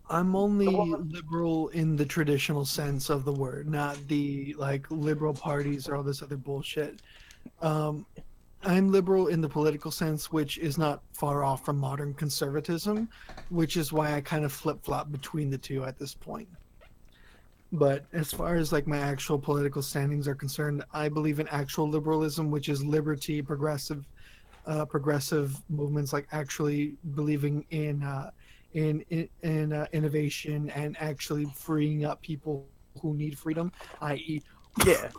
I'm only liberal in the traditional sense of the word, not the like liberal parties or all this other bullshit. Um, I'm liberal in the political sense, which is not far off from modern conservatism, which is why I kind of flip flop between the two at this point. But as far as like my actual political standings are concerned, I believe in actual liberalism, which is liberty, progressive movements, like actually believing in innovation and actually freeing up people who need freedom, i.e., Yeah.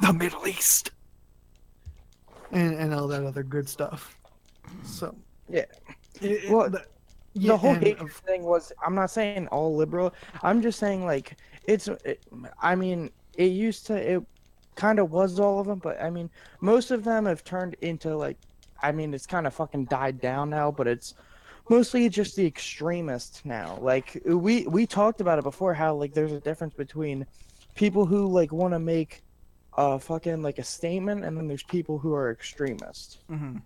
the Middle East, and all that other good stuff. So Yeah. it, Well, the, the whole and hatred thing was, I'm not saying all liberal. I'm just saying like I mean, it kind of was all of them, but I mean, most of them have turned into like, I mean, it's kind of fucking died down now, but it's mostly just the extremists now. Like we talked about it before, how like there's a difference between people who like want to make fucking like a statement, and then there's people who are extremists. Mm-hmm.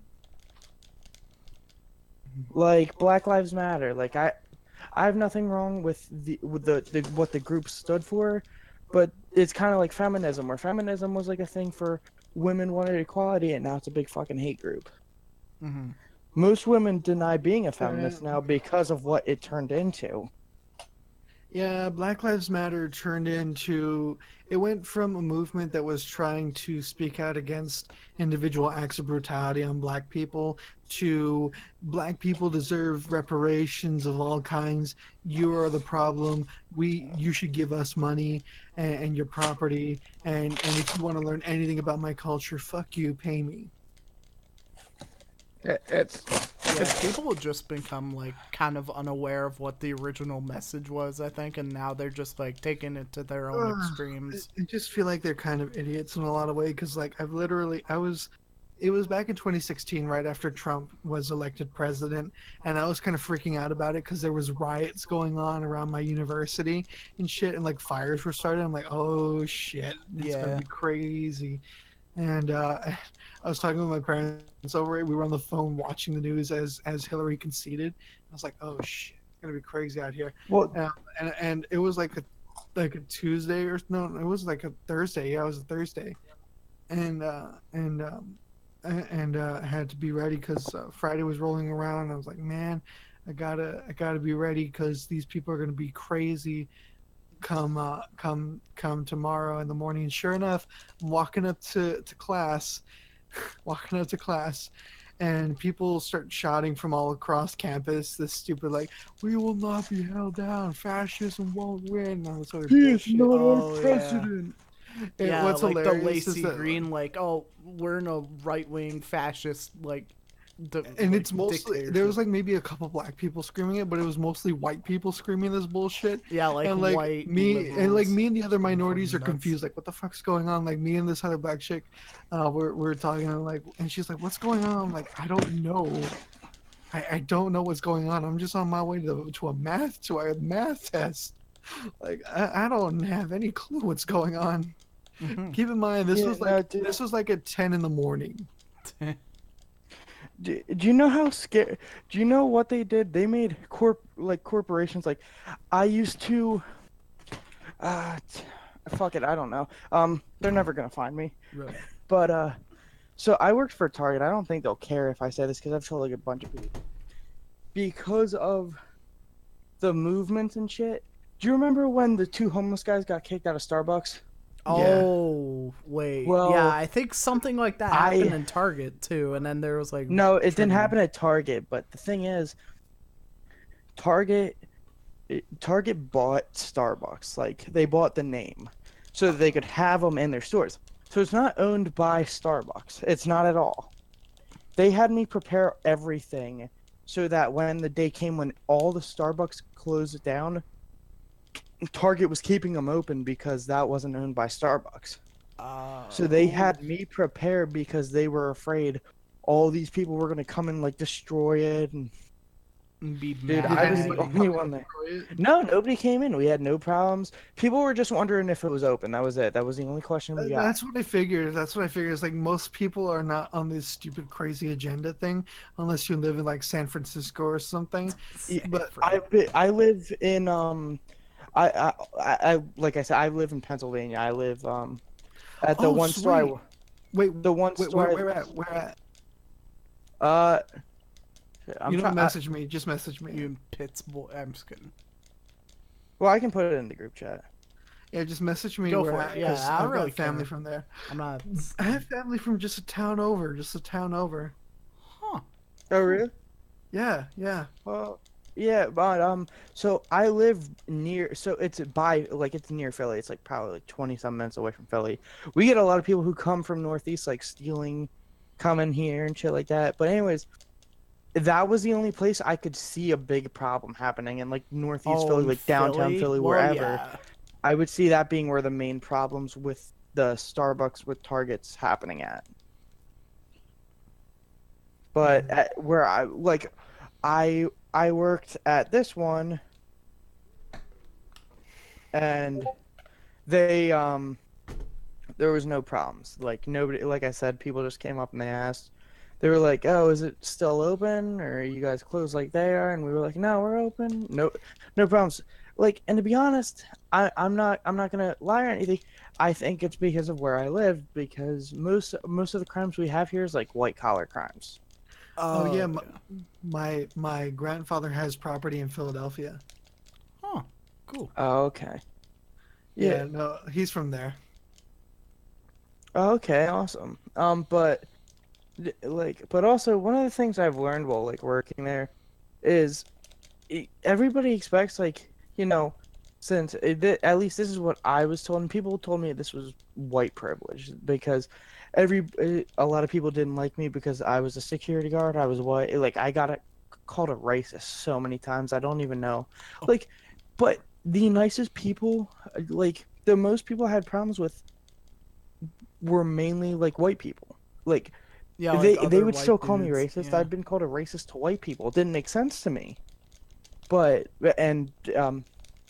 Like Black Lives Matter. Like I have nothing wrong with the what the group stood for, but it's kind of like feminism, where feminism was like a thing for women wanted equality, and now it's a big fucking hate group. Mm-hmm. Most women deny being a uh, feminist now because of what it turned into. yeah, Black Lives Matter turned into, it went from a movement that was trying to speak out against individual acts of brutality on black people to black people deserve reparations of all kinds. You are the problem. You should give us money and your property, and if you want to learn anything about my culture, fuck you, pay me. It's Yeah, people have just become like kind of unaware of what the original message was, I think, and now they're just like taking it to their own Ugh, extremes. I just feel like they're kind of idiots in a lot of ways because, like, it was back in 2016, right after Trump was elected president, and I was kind of freaking out about it because there was riots going on around my university and shit, and like fires were started. I'm like, oh shit, it's gonna Yeah. be crazy. And I was talking with my parents over it. We were on the phone watching the news as Hillary conceded. I was like, oh shit, it's gonna be crazy out here. well, And it was like a Tuesday or no, it was like a Thursday. Yeah, it was a Thursday, and I had to be ready because Friday was rolling around. And I was like, man, I gotta be ready because these people are gonna be crazy. Come tomorrow in the morning. And sure enough, I'm walking up to class, walking up to class, and people start shouting from all across campus this stupid like, "We will not be held down. Fascism won't win." And all this other bullshit. Oh, yeah. president. And Yeah, what's like the hilarious is Lacey that, Green, like, oh, we're in a right-wing fascist, like, and like, it's mostly there was like maybe a couple black people screaming it, but it was mostly white people screaming this bullshit. yeah, like And white me and the other minorities are nuts. confused, like what the fuck's going on? Like me and this other black chick, we're talking, and like, and she's like, what's going on? I'm like, I don't know. I don't know what's going on. I'm just on my way to a math test. Like I don't have any clue what's going on. Mhm. Keep in mind Yeah, no, dude. this was like at 10 in the morning. Do you know how scary? Do you know what they did? They made corporations like, I used to. Fuck it, I don't know. They're never gonna find me. Right. But so I worked for Target. I don't think they'll care if I say this because I've told like a bunch of people. Because of the movements and shit. Do you remember when the two homeless guys got kicked out of Starbucks? Oh, wait. Well, yeah, I think something like that I- happened in Target, too, and then there was, like... No, it didn't triggering. happen at Target. But the thing is, Target bought Starbucks. Like, they bought the name so that they could have them in their stores. So it's not owned by Starbucks. It's not at all. They had me prepare everything so that when the day came when all the Starbucks closed down, Target was keeping them open because that wasn't owned by Starbucks. Oh. So they had me prepared because they were afraid all these people were gonna come and like destroy it. And Be dude, mad. I was the Anybody only come one there. destroy it? No, nobody came in. We had no problems. People were just wondering if it was open. That was it. That was the only question we got. That's what I figured. That's what I figured. It's like most people are not on this stupid crazy agenda thing unless you live in like San Francisco or something. But I live in I like I said, I live in Pennsylvania. I live at the Oh, one store sweet. Wait, the one wait, store where at? Where at? uh I'm You don't trying message me. Just message me. You in Pittsburgh? I'm just kidding. well, I can put it in the group chat. Yeah, just message me Go where for at, it. Yeah, 'cause I don't I've really got family care. from there. I'm not. I have family from just a town over. Huh. Oh, really? Yeah, yeah. Well, yeah, but so I live near, so it's by like it's near Philly. It's like probably like 20 some minutes away from Philly. We get a lot of people who come from Northeast, like stealing, coming here and shit like that. But anyways, that was the only place I could see a big problem happening in like Northeast Philly, in like downtown Philly, Well, wherever. yeah. I would see that being where the main problems with the Starbucks with Targets happening at. But where I like, I worked at this one, and they there was no problems. Like nobody, like I said, people just came up and they asked. They were like, "Oh, is it still open, or are you guys closed like they are?" And we were like, "No, we're open. No, no problems." Like, and to be honest, I'm not gonna lie or anything. I think it's because of where I live, because most of the crimes we have here is like white collar crimes. Oh yeah, okay. my grandfather has property in Philadelphia. Huh. Cool. Oh, okay. Yeah, no, he's from there. Oh, okay, awesome. But but also one of the things I've learned while like working there is everybody expects like since at least this is what I was told, and people told me this was white privilege because a lot of people didn't like me because I was a security guard. I was white. Like I got called a racist so many times. I don't even know. Like, but the nicest people, like the most people I had problems with, were mainly like white people. Like Yeah, like they other would white still call me dudes, racist. yeah. I've been called a racist to white people. It didn't make sense to me. But and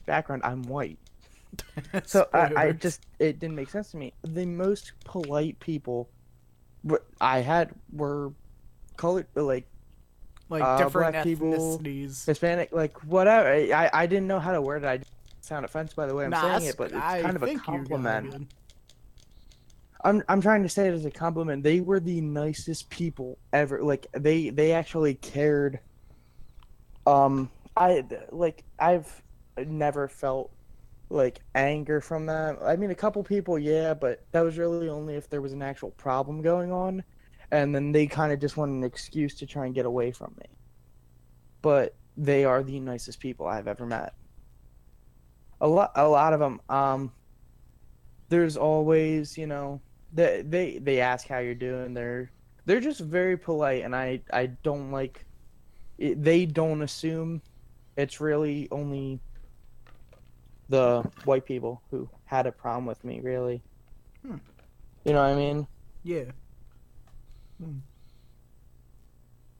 background, I'm white. So I Spoilers. just it didn't make sense to me. The most polite people I had were colored, like different black people, ethnicities. Hispanic, like whatever. I didn't know how to word it. I sound offensive by the way I'm Nah, saying it, but it's I kind of a think you got compliment. good. I'm trying to say it as a compliment. They were the nicest people ever. Like they actually cared. I've never felt like anger from them. I mean, a couple people, yeah, but that was really only if there was an actual problem going on, and then they kind of just wanted an excuse to try and get away from me. But they are the nicest people I've ever met. A lot of them. There's always, they ask how you're doing. They're just very polite, and I don't like. They don't assume it's really only the white people who had a problem with me, really. Hmm. You know what I mean? Yeah.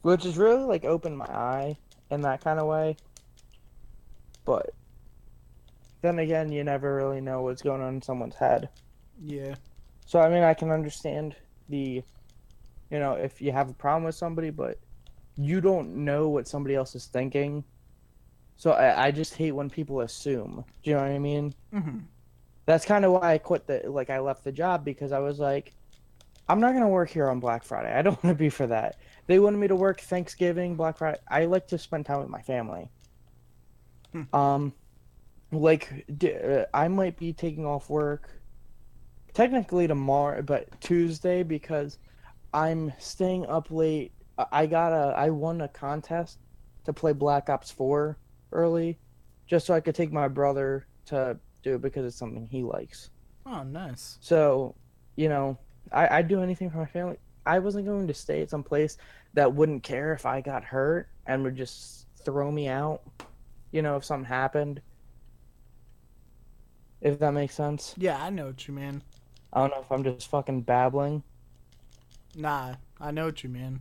Which is really like opened my eye in that kind of way. But then again, you never really know what's going on in someone's head. Yeah. So I mean, I can understand if you have a problem with somebody, but you don't know what somebody else is thinking. So I just hate when people assume. Do you know what I mean? Mm-hmm. That's kind of why I left the job, because I was like, I'm not going to work here on Black Friday. I don't want to be for that. They wanted me to work Thanksgiving, Black Friday. I like to spend time with my family. I might be taking off work technically tomorrow, but Tuesday, because I'm staying up late. I won a contest to play Black Ops 4 early, just so I could take my brother to do it because it's something he likes. Oh, nice. So, I'd do anything for my family. I wasn't going to stay at some place that wouldn't care if I got hurt and would just throw me out, if something happened. if that makes sense. Yeah, I know what you mean. I don't know if I'm just fucking babbling. Nah, I know what you mean.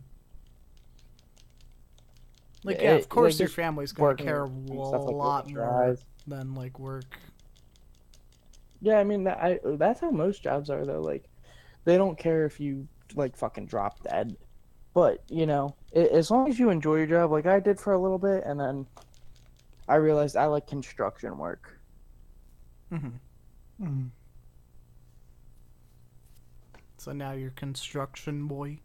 Like, yeah, of It like course your just family's gonna working care a and stuff like lot this more dries. than like work. Yeah, I mean that's how most jobs are though. Like they don't care if you like fucking drop dead. But, you know, as long as you enjoy your job like I did for a little bit and then I realized I like construction work. Mm. So now you're construction boy.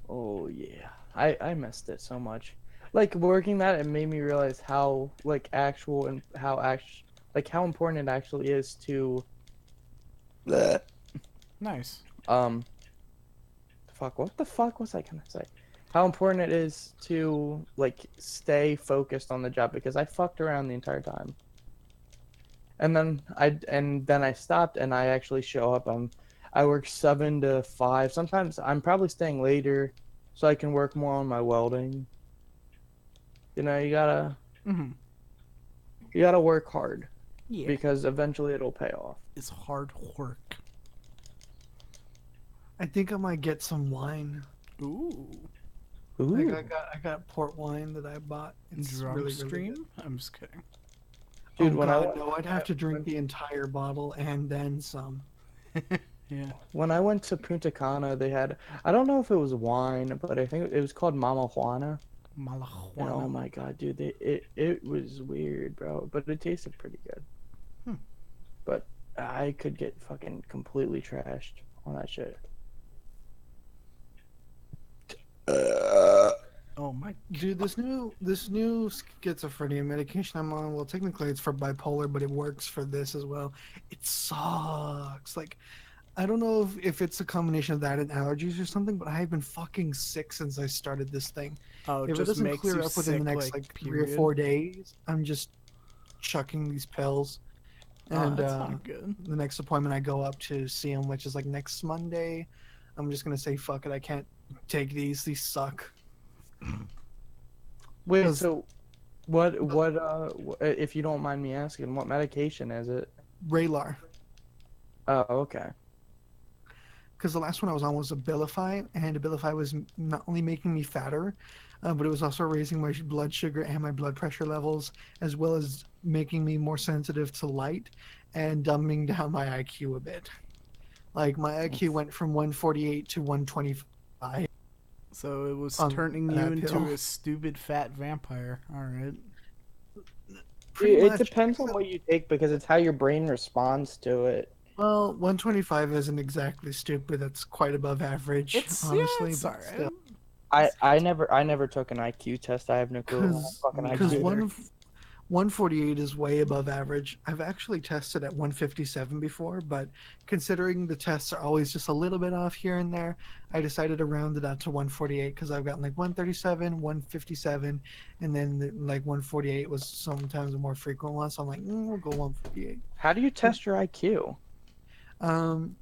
Oh yeah. I missed it so much. Like working that it made me realize how like actual and like how important it actually is to Bleh. Nice. um fuck what the fuck was I gonna say? How important it is to like stay focused on the job because I fucked around the entire time. And then I stopped and I actually show up. I work 7 to 5. Sometimes I'm probably staying later so I can work more on my welding. You know, Mm-hmm. you gotta work hard Yeah. because eventually it'll pay off. It's hard work. I think I might get some wine. Ooh. Like Ooh. I got port wine that I bought. It's Drunk really, really good. stream? I'm just kidding. Dude, Oh when I god, went no, I'd have to drink the entire bottle and then some. Yeah. when I went to Punta Cana, they had I don't know if it was wine, but I think it was called Mama Juana. And oh Marijuana. my god, dude, it was weird, bro, but it tasted pretty good. Hmm. But I could get fucking completely trashed on that shit. Oh my. Dude, this new schizophrenia medication I'm on, well, technically it's for bipolar, but it works for this as well. It sucks. Like, I don't know if it's a combination of that and allergies or something, but I've been fucking sick since I started this thing. Oh, it If it just doesn't makes clear you up within the sick, next like three or period. 4 days, I'm just chucking these pills. Oh, And that's not good. the next appointment I go up to see him, which is like next Monday, I'm just gonna say fuck it. I can't take these. These suck. Wait, 'Cause so if you don't mind me asking, what medication is it? Raylar. Oh, okay. Because the last one I was on was Abilify, and Abilify was not only making me fatter, but it was also raising my blood sugar and my blood pressure levels, as well as making me more sensitive to light and dumbing down my IQ a bit. Like my IQ went from 148 to 125 So it was on turning you that into pill. a stupid fat vampire. Alright. Pretty It much. depends on what you take because it's how your brain responds to it. Well, 125 isn't exactly stupid. That's quite above average, Yeah, honestly, it's but alright. still. I never took an IQ test. I have no clue what fucking Me Because IQ. neither. 148 is way above average. I've actually tested at 157 before, but considering the tests are always just a little bit off here and there, I decided to round it out to 148 because I've gotten like 137, 157, and then like 148 was sometimes a more frequent one. So I'm like, we'll go 148. How do you test your IQ?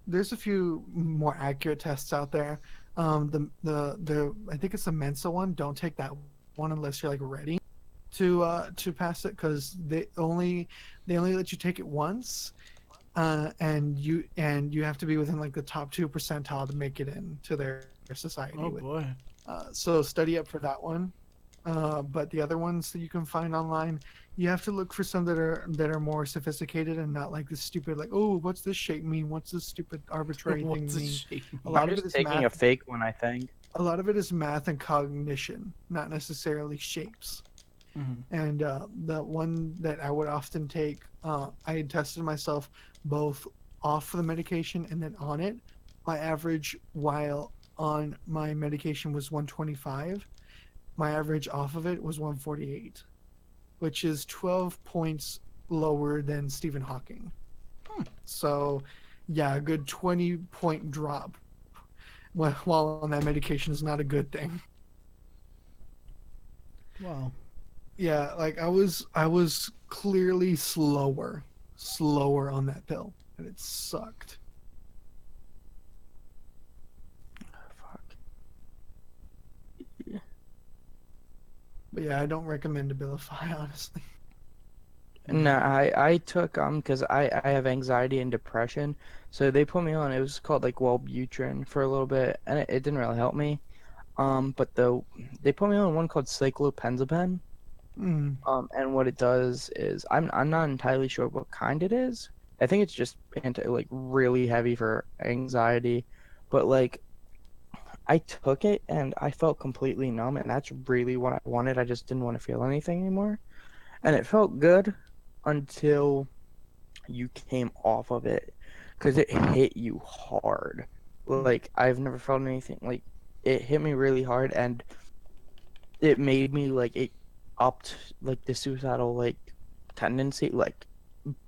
There's a few more accurate tests out there. The I think it's the Mensa one. Don't take that one unless you're like ready to pass it because they only let you take it once, and you have to be within like the top 2 percentile to make it into their society. Oh boy. So study up for that one. But the other ones that you can find online, you have to look for some that are more sophisticated and not like this stupid like, oh, what's this shape mean? What's this stupid arbitrary thing What's a mean? shape? A lot I'm of it just is taking a math. fake one, I think. A lot of it is math and cognition, not necessarily shapes. Mhm. And the one that I would often take, I had tested myself both off of the medication and then on it. My average while on my medication was 125. My average off of it was 148, which is 12 points lower than Stephen Hawking. So, yeah, a good 20-point drop while on that medication is not a good thing. Wow. Yeah, like I was clearly slower on that pill, and it sucked. Fuck. But yeah, I don't recommend Abilify, honestly. No, I took because I have anxiety and depression, so they put me on. It was called like Wellbutrin for a little bit, and it didn't really help me. But they put me on one called cyclopenzapen. Mm. And what it does is I'm not entirely sure what kind it is. I think it's just like really heavy for anxiety, but like I took it and I felt completely numb, and that's really what I wanted. I just didn't want to feel anything anymore, and it felt good until you came off of it because it hit you hard. Like I've never felt anything like it hit me really hard, and it made me like it upped like the suicidal like tendency like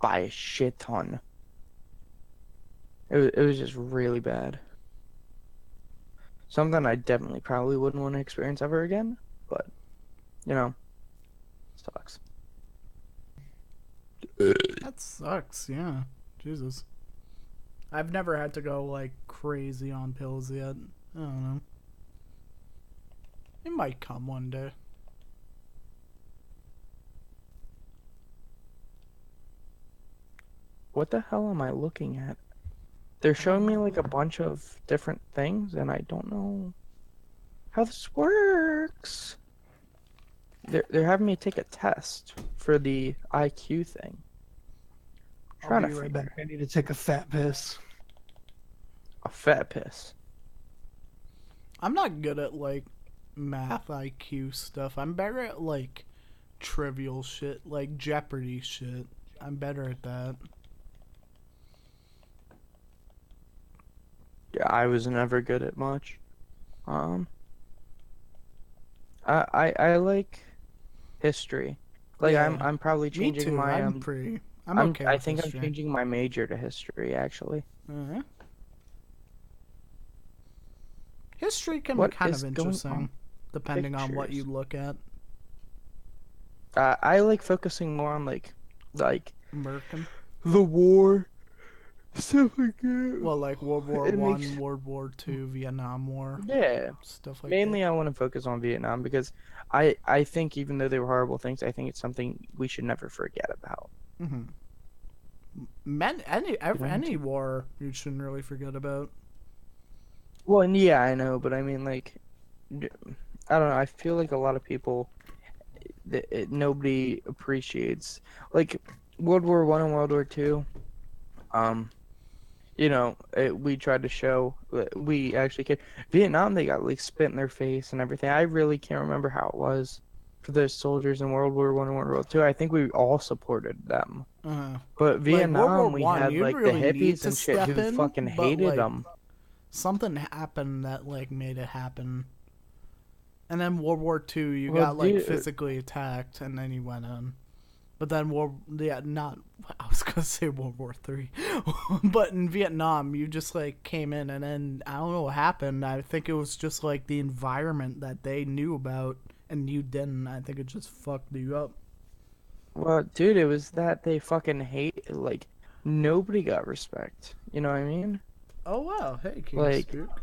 by a shit ton. It was just really bad. Something I definitely probably wouldn't want to experience ever again, but you know, sucks. That sucks. Yeah. Jesus. I've never had to go like crazy on pills yet. I don't know. It might come one day. What the hell am I looking at? They're showing me like a bunch of different things, and I don't know how this works. They're having me take a test for the IQ thing. I'll Trying be to right figure back. I need to take a fat piss. a fat piss. I'm not good at like math IQ stuff. I'm better at like trivial shit, like Jeopardy shit. I'm better at that. Yeah, I was never good at much. Um, I like history. Like Yeah. I'm probably Me changing too. my I'm okay I with think I'm history. changing my major to history actually. Uh-huh. History can What be kind is of going interesting, on? depending on what you Pictures. look at. I like focusing more on like American. the war stuff like that. Well, like World War It makes One, World War Two, Vietnam War, yeah. stuff like Mainly, that. I want to focus on Vietnam because I think even though they were horrible things, I think it's something we should never forget about. Mm-hmm. know? Any war you shouldn't really forget about. Well, and yeah, I know, but I mean, like, d- I don't know. I feel like a lot of people, nobody appreciates like World War One and World War Two. Um, we tried to show we actually could. Vietnam, they got like spit in their face and everything. I really can't remember how it was for those soldiers in World War One and World War Two. I think we all supported them. Uh, But like World War Vietnam, we One, had you'd like the really need hippies to and shit step who in, fucking but hated like them. something happened that like made it happen. And then World War Two, you Well, got like dude, physically attacked, and then you went in. But then not. I was gonna say World War Three, but in Vietnam, you just like came in, and then I don't know what happened. I think it was just like the environment that they knew about, and you didn't. I think it just fucked you up. well, dude, it was that they fucking hate like nobody got respect. You know what I mean? Oh wow! Hey, King Like, Spook.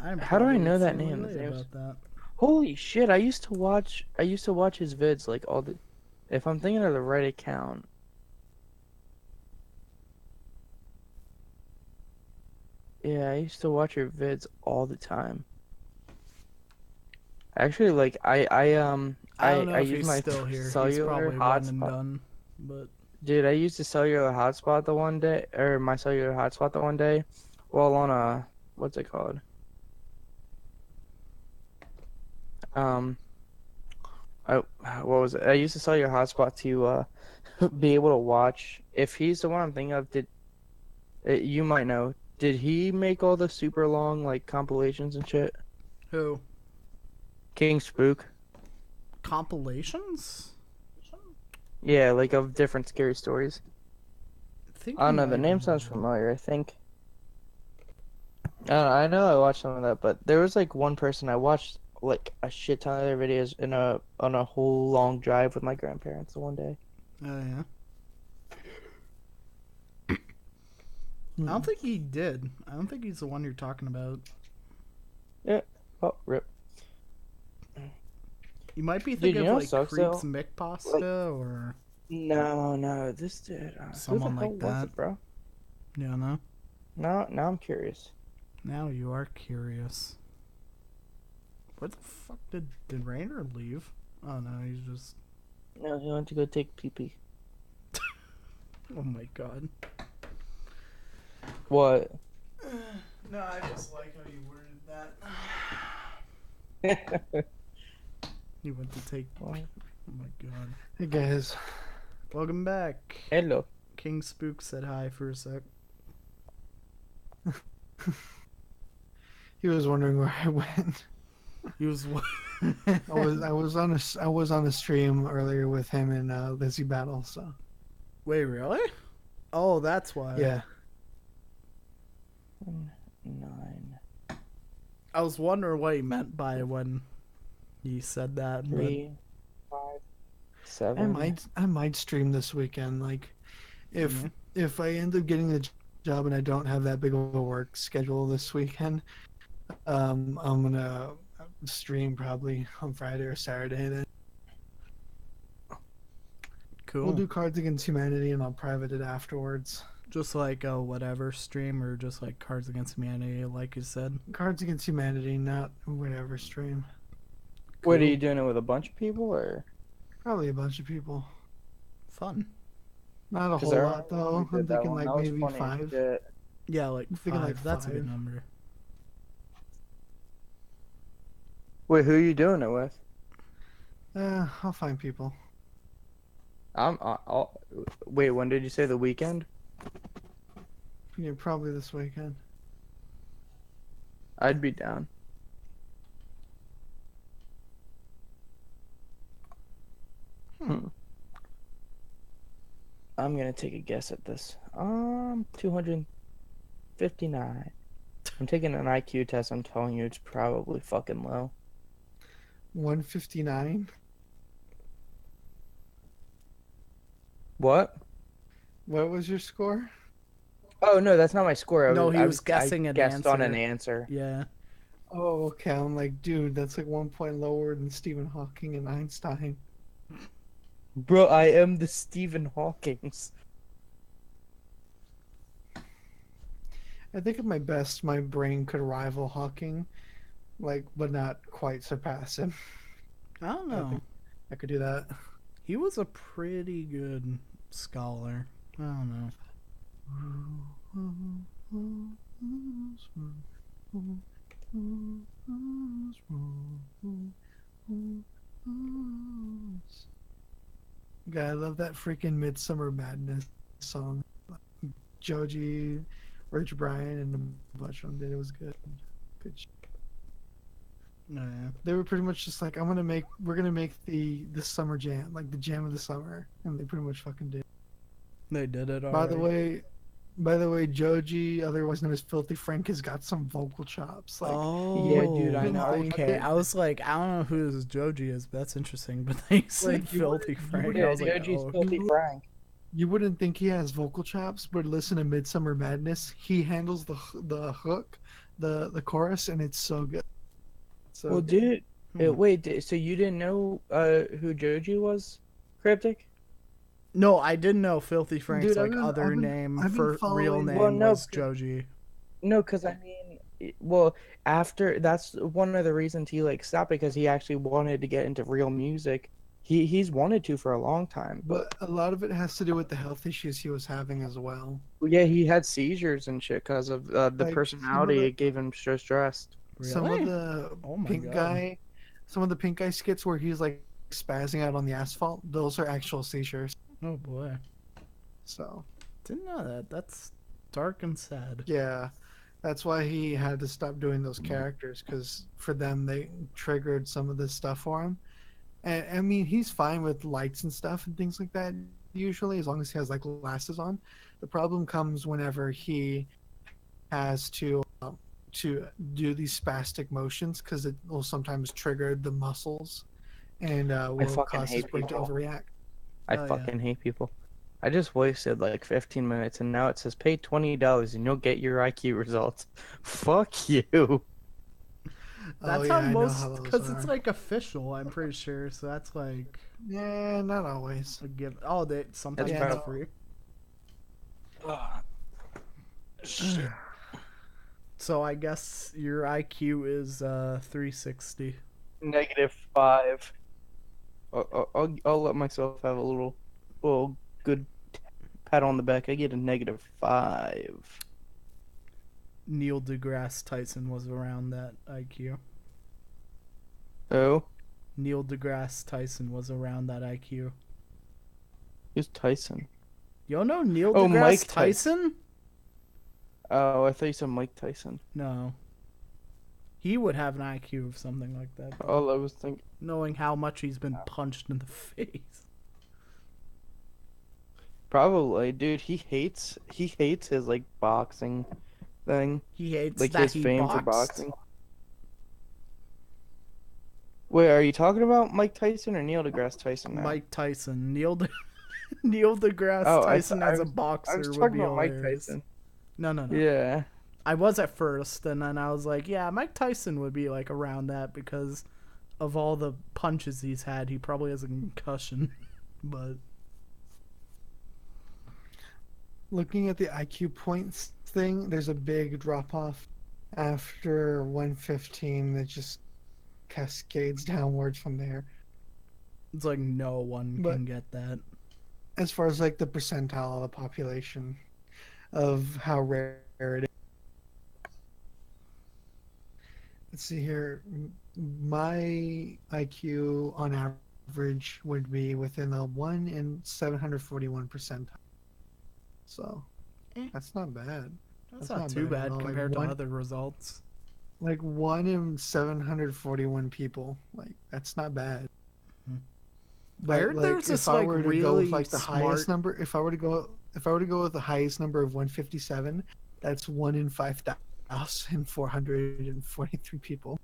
I'm how do I probably know that extremely name? late about that. Holy shit! I used to watch his vids like all the. If I'm thinking of the right account. Yeah, I used to watch your vids all the time. Actually, like I don't know I if use he's my still here. He's cellular probably one and hotspot. done. But Dude, I used a cellular hotspot the one day, or my cellular hotspot the one day, while on a what's it called? Um, I what was it? I used a cellular hotspot to be able to watch. If he's the one I'm thinking of, you might know? Did he make all the super long like compilations and shit? who? King Spook. Compilations? Yeah, like of different scary stories. I think I he don't know. The might name have. sounds familiar. I think. I know I watched some of that, but there was like one person I watched like a shit ton of their videos on a whole long drive with my grandparents the one day. Oh yeah. I don't think he did. I don't think he's the one you're talking about. Yeah. Oh, rip. You might be Dude, thinking you of know what like sucks, Creeps though? McPasta or No, this dude. Who the someone hell like was that. it, bro? Yeah, no. Now I'm curious. Now you are curious. Where the fuck did Rainer leave? Oh no, he's just. No, he went to go take pee pee. Oh my god. What? No, I just like how you worded that. He went to take. Oh my god. Hey guys. Welcome back. Hello. King Spook said hi for a sec. He was wondering where I went. He was. I was on a stream earlier with him and Lizzie Battle, so Wait, really? Oh, that's why. yeah. 9, I was wondering what he meant by when he said that. 3, 5, 7. I might stream this weekend. Like, if I end up getting the job and I don't have that big of a work schedule this weekend, I'm gonna stream probably on Friday or Saturday. Then Cool. we'll do Cards Against Humanity and I'll private it afterwards. Just like a whatever stream or just like Cards Against Humanity, like you said. Cards Against Humanity, not whatever stream. What, are Cool. you doing it with a bunch of people, or? Probably a bunch of people. Fun. Not a 'Cause whole I lot though. remember we I'm did that thinking one. like That was maybe funny as 5. shit. Yeah, like I'm 5. thinking like That's a good 5. number. Wait, who are you doing it with? I'll find people. Wait, when did you say the weekend? Yeah, probably this weekend. I'd be down. I'm gonna take a guess at this. 259. I'm taking an IQ test. I'm telling you, it's probably fucking low. 159. What? What was your score? Oh no, that's not my score. No, he I was guessing an guessed on an answer. answer. Yeah. Oh, okay. I'm like, dude, that's like 1 point lower than Stephen Hawking and Einstein. Bro, I am the Stephen Hawkings. I think at my best, my brain could rival Hawking, like, but not quite surpass him. I don't know. I could do that. He was a pretty good scholar. I don't know. God, I love that freaking Midsummer Madness song. Joji, Rich Brian, and a bunch of them did. It was good. Good. Yeah. They were pretty much just like, we're gonna make the summer jam, like the jam of the summer, and they pretty much fucking did. They did it already. By the way, Joji, otherwise known as Filthy Frank, has got some vocal chops. Like, Oh, Yeah, dude, I know. Okay, I was like, I don't know who this Joji is, but that's interesting. But they said Like, you Filthy wouldn't- Frank. you I was like, Joji's oh. Filthy Frank. you wouldn't think he has vocal chops, but listen to Midsummer Madness. He handles the hook, the chorus, and it's so good. So Well, dude, Hmm. wait, so you didn't know who Joji was? Cryptic? No, I didn't know Filthy Frank's Dude, like I've been- other I've been- name I've been for real following- name Well, no, was because- Joji. No, because I mean, well, after that's one of the reasons he like stopped, because he actually wanted to get into real music. He's wanted to for a long time, but But a lot of it has to do with the health issues he was having as well. yeah, he had seizures and shit because of the Like, some of personality. the- It gave him so stressed. Some Really? of the Oh my pink God. guy, some of the pink guy skits where he's like spazzing out on the asphalt, those are actual seizures. Oh boy, So didn't know that. That's dark and sad. yeah, that's why he had to stop doing those characters, because for them they triggered some of this stuff for him. And I mean, he's fine with lights and stuff and things like that usually, as long as he has like glasses on. The problem comes whenever he has to do these spastic motions, because it will sometimes trigger the muscles and will fucking cause his hate brain to people. overreact. I Oh, yeah. fucking hate people. I just wasted like 15 minutes, and now it says pay $20 and you'll get your IQ results. Fuck you. That's yeah, how I know most, how those because it's are. like official. I'm pretty sure. So that's like Yeah, not always. a give. Oh, they sometimes That's it's probably- free. Shit. So I guess your IQ is 360. -5. I'll let myself have a little good pat on the back. I get a -5. Neil deGrasse Tyson was around that IQ. Oh, Neil deGrasse Tyson was around that IQ. who's Tyson? You don't know Neil Oh, deGrasse Mike Tyson? Oh, I thought you said Mike Tyson. No. He would have an IQ of something like that, though, All I was thinking. knowing how much he's been punched in the face. Probably, dude. He hates his like boxing thing, He hates like that his he fame boxed. for boxing. Wait, are you talking about Mike Tyson or Neil deGrasse Tyson now? Mike Tyson. Neil deGrasse Oh, Tyson as a I boxer was would talking be about Mike hilarious. Tyson. No. Yeah. I was at first, and then I was like, yeah, Mike Tyson would be like around that because of all the punches he's had. He probably has a concussion, but Looking at the IQ points thing, there's a big drop off after 115 that just cascades downwards from there. it's like no one But- can get that. As far as like the percentile of the population of how rare it is. Let's see here. My IQ on average would be within the 1 in 741 percentile. So Eh. that's not bad. That's That's not not too bad at bad all. Like, compared to one- other results. Like 1 in 741 people. Like that's not bad. Hmm. But heard like, there's if this, I like, were to go really with like the highest smart- number, if I were to go with the highest number of 157, that's 1 in 5,443 people.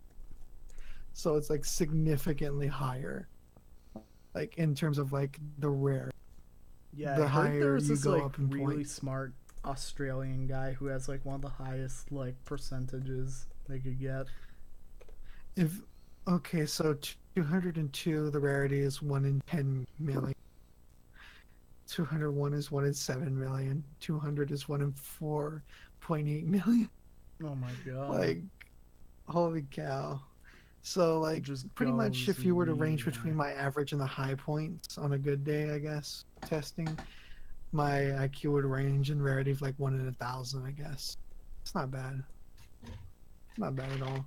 So it's like significantly higher, like in terms of like the rare. Yeah, the I heard higher there was you this go like up in really points. smart Australian guy who has like one of the highest like percentages they could get. If okay, so 202, the rarity is 1 in 10 million. 201 is 1 in 7 million. 200 is 1 in 4.8 million. Oh my god! Like, holy cow. So, like, Just pretty much goes if you were to range really between high. my average and the high points on a good day, I guess, testing, my IQ would range in rarity of like 1 in 1,000, I guess. It's not bad. Not bad at all.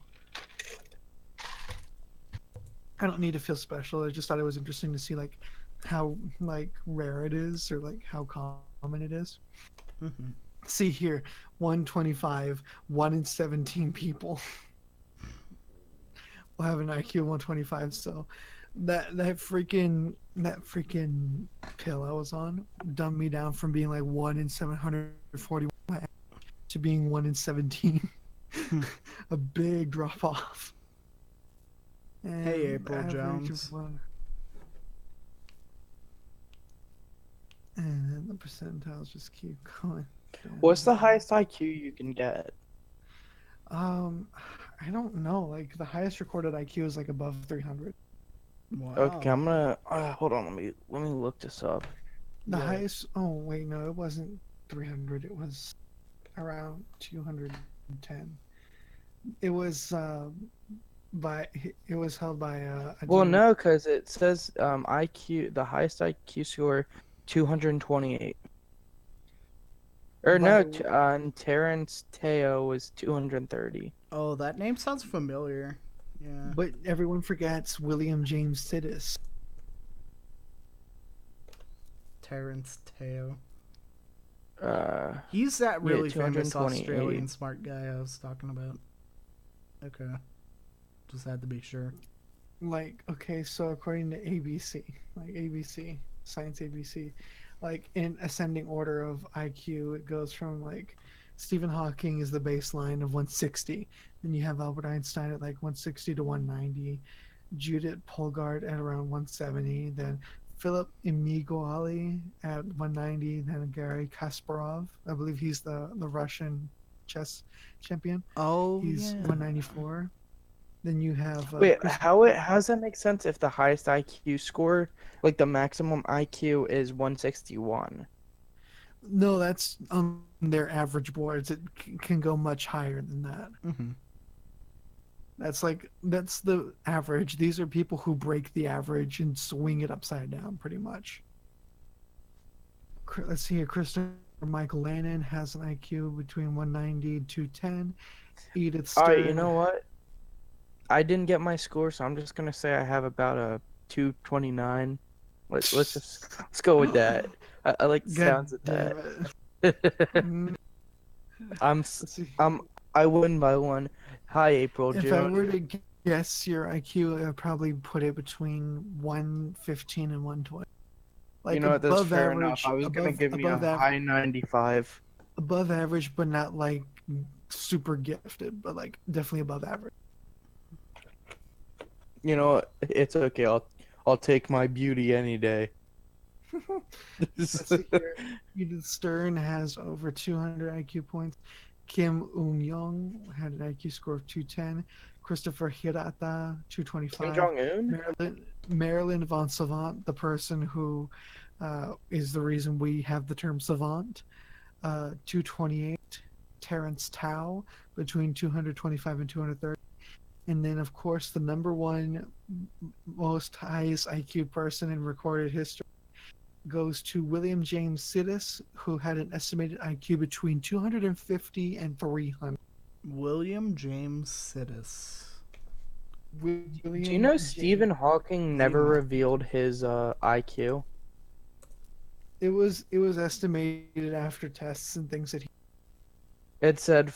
I don't need to feel special. I just thought it was interesting to see like how like rare it is or like how common it is. Mhm. See here, 125, 1 in 17 people will have an IQ of 125. So that freaking pill I was on dumbed me down from being like 1 in 741 to being 1 in 17. A big drop off. Hey, And April average of Jones. And then the percentiles just keep going. What's the down. highest IQ you can get? I don't know. Like the highest recorded IQ is like above 300. Wow. Okay, I'm gonna hold on. Let me look this up. The Yeah. highest. Oh wait, no, it wasn't 300. It was around 210. It was It was held by a Well, gentleman- no, because it says IQ, the highest IQ score, 228. Or no, But- and Terrence Teo was 230. Oh, that name sounds familiar. Yeah. But everyone forgets William James Sidis. Terrence Teo. Uh, He's that really Yeah, famous 228. Australian smart guy I was talking about. Okay. Just had to be sure. Like, okay, so according to ABC, like ABC, Science ABC, like in ascending order of IQ, it goes from like Stephen Hawking is the baseline of 160. Then you have Albert Einstein at like 160 to 190, Judith Polgard at around 170, then Philip Imiguali at 190, then Gary Kasparov, I believe he's the Russian chess champion. Oh, He's yeah. 194. Then you have Wait, Chris. how does that make sense if the highest IQ score, like the maximum IQ is 161? No, that's on their average boards. It can go much higher than that. Mm-hmm. That's the average. These are people who break the average and swing it upside down, pretty much. Let's see here. Christopher Michael Lannon has an IQ between 190 and 210. Edith Stern. All right, you know what? I didn't get my score, so I'm just gonna say I have about a 229. Let's go with that. I like the God sounds of damn that. it. Mm, let's see. I win by one. Hi, April If I June. were to guess your IQ, I'd probably put it between 115 and 120. Like You know what? That's above fair average, enough. I was gonna give me a above, high 95. above average, but not like super gifted, but like definitely above average. You know what? It's okay. I'll take my beauty any day. Let's see here. Edith Stern has over 200 IQ points. Kim Un-young had an IQ score of 210. Christopher Hirata, Kim 225. Jong Un. Marilyn von Savant, the person who is the reason we have the term savant, 228. Terrence Tao, between 225 and 230. And then, of course, the number one most highest IQ person in recorded history goes to William James Sidis, who had an estimated IQ between 250 and 300. William James Sidis. Do you know Stephen Hawking never James- revealed his IQ? It was estimated after tests and things that he. It said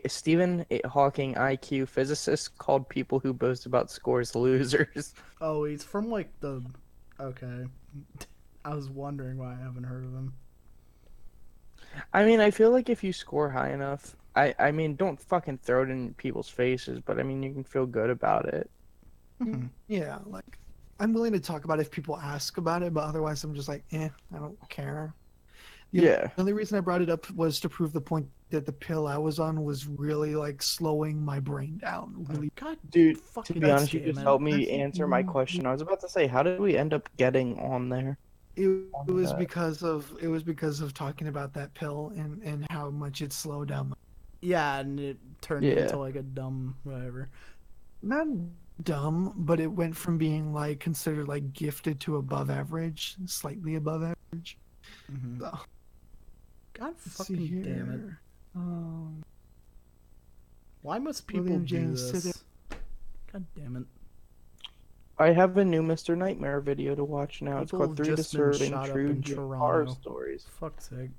Stephen Hawking IQ physicists called people who boast about scores losers. Oh, he's from like the. Okay. I was wondering why I haven't heard of him. I mean, I feel like if you score high enough, I mean, don't fucking throw it in people's faces, but I mean, you can feel good about it. Mhm. Yeah, like I'm willing to talk about it if people ask about it, but otherwise I'm just like, I don't care. Yeah. The only reason I brought it up was to prove the point that the pill I was on was really like slowing my brain down. Really, God, Dude, to fucking be honest, you damn just it. helped me answer my question. I was about to say, how did we end up getting on there? it was that. because of talking about that pill and how much it slowed down. Yeah, and it turned Yeah. into like a dumb whatever. Not dumb, but it went from being like considered like gifted to above average, slightly above average. Mm-hmm. So, God let's see fucking damn it. here. Why must people William do James this? God damn it. I have a new Mr. Nightmare video to watch now. It's People called have 3 just been Disturbing shot up True in Jim Horror Toronto. Stories. Fuck's sake.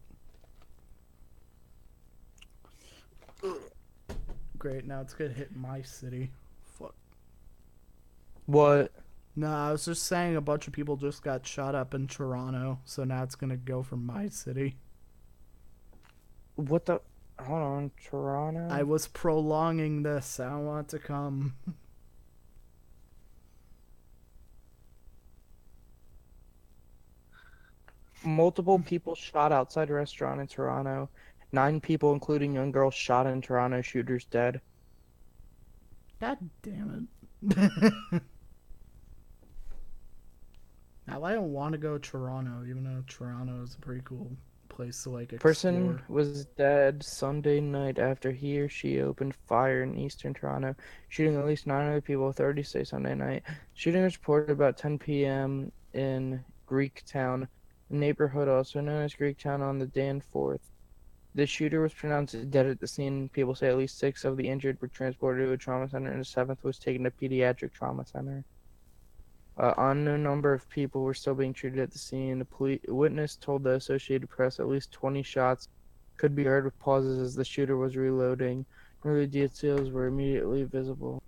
Great, now it's gonna hit my city. Fuck. What? No, I was just saying a bunch of people just got shot up in Toronto, so now it's gonna go for my city. What the? Hold on, Toronto? I was prolonging this. I don't want it to come. Multiple people shot outside a restaurant in Toronto. 9 people, including young girls, shot in Toronto. Shooters dead. God damn it. Now I don't want to go to Toronto, even though Toronto is a pretty cool place to like explore. Person was dead Sunday night after he or she opened fire in eastern Toronto, shooting at least 9 other people. Authorities say Sunday night. Shooting was reported about 10 p.m. in Greektown, a neighborhood also known as Greektown on the Danforth. The shooter was pronounced dead at the scene. People say at least 6 of the injured were transported to a trauma center, and a 7th was taken to pediatric trauma center. Unknown number of people were still being treated at the scene. A witness told the Associated Press at least 20 shots could be heard with pauses as the shooter was reloading. Early details were immediately visible.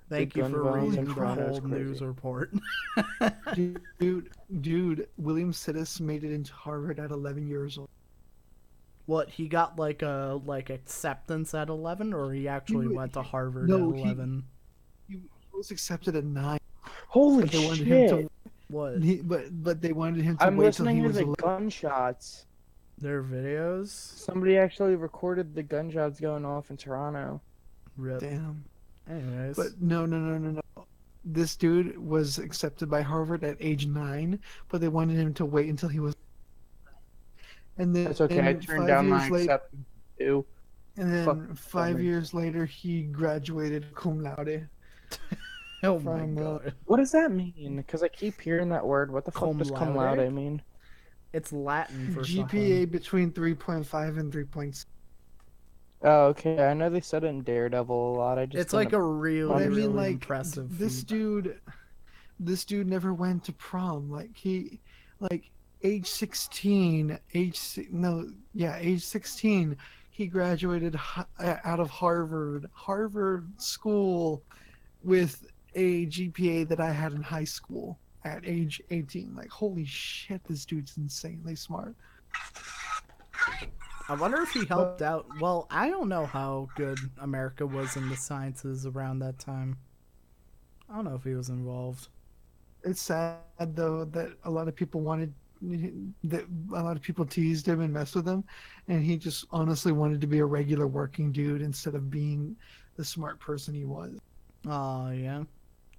Thank The you gun for violence reading in the Toronto is whole crazy. news report. Dude, William Sidis made it into Harvard at 11 years old. What, he got like a acceptance at 11, or he actually went to Harvard no, at he- 11? He was accepted at 9. Holy But they wanted him shit! to. What? But they wanted him to I'm wait till listening he to was the 11. gunshots. Their videos? Somebody actually recorded the gunshots going off in Toronto. Rip. Damn. Anyways, But no. This dude was accepted by Harvard at age 9, but they wanted him to wait until he was. And then It's okay. I turned down my acceptance too. And then Fuck, 5 years later, he graduated cum laude. oh my from, god, What does that mean? Because I keep hearing that word. What the fuck Cum does cum laude? laude mean? it's Latin for GPA something. between 3.5 and 3.6. Oh, okay. I know they said it in Daredevil a lot. I just It's like a really, I mean, really like impressive. this feat. dude never went to prom. Like age 16, age 16, he graduated out of Harvard School, with a GPA that I had in high school at age 18. Like, holy shit, this dude's insanely smart. I wonder if he helped out. Well, I don't know how good America was in the sciences around that time. I don't know if he was involved. It's sad though that a lot of people teased him and messed with him, and he just honestly wanted to be a regular working dude instead of being the smart person he was. Oh, yeah.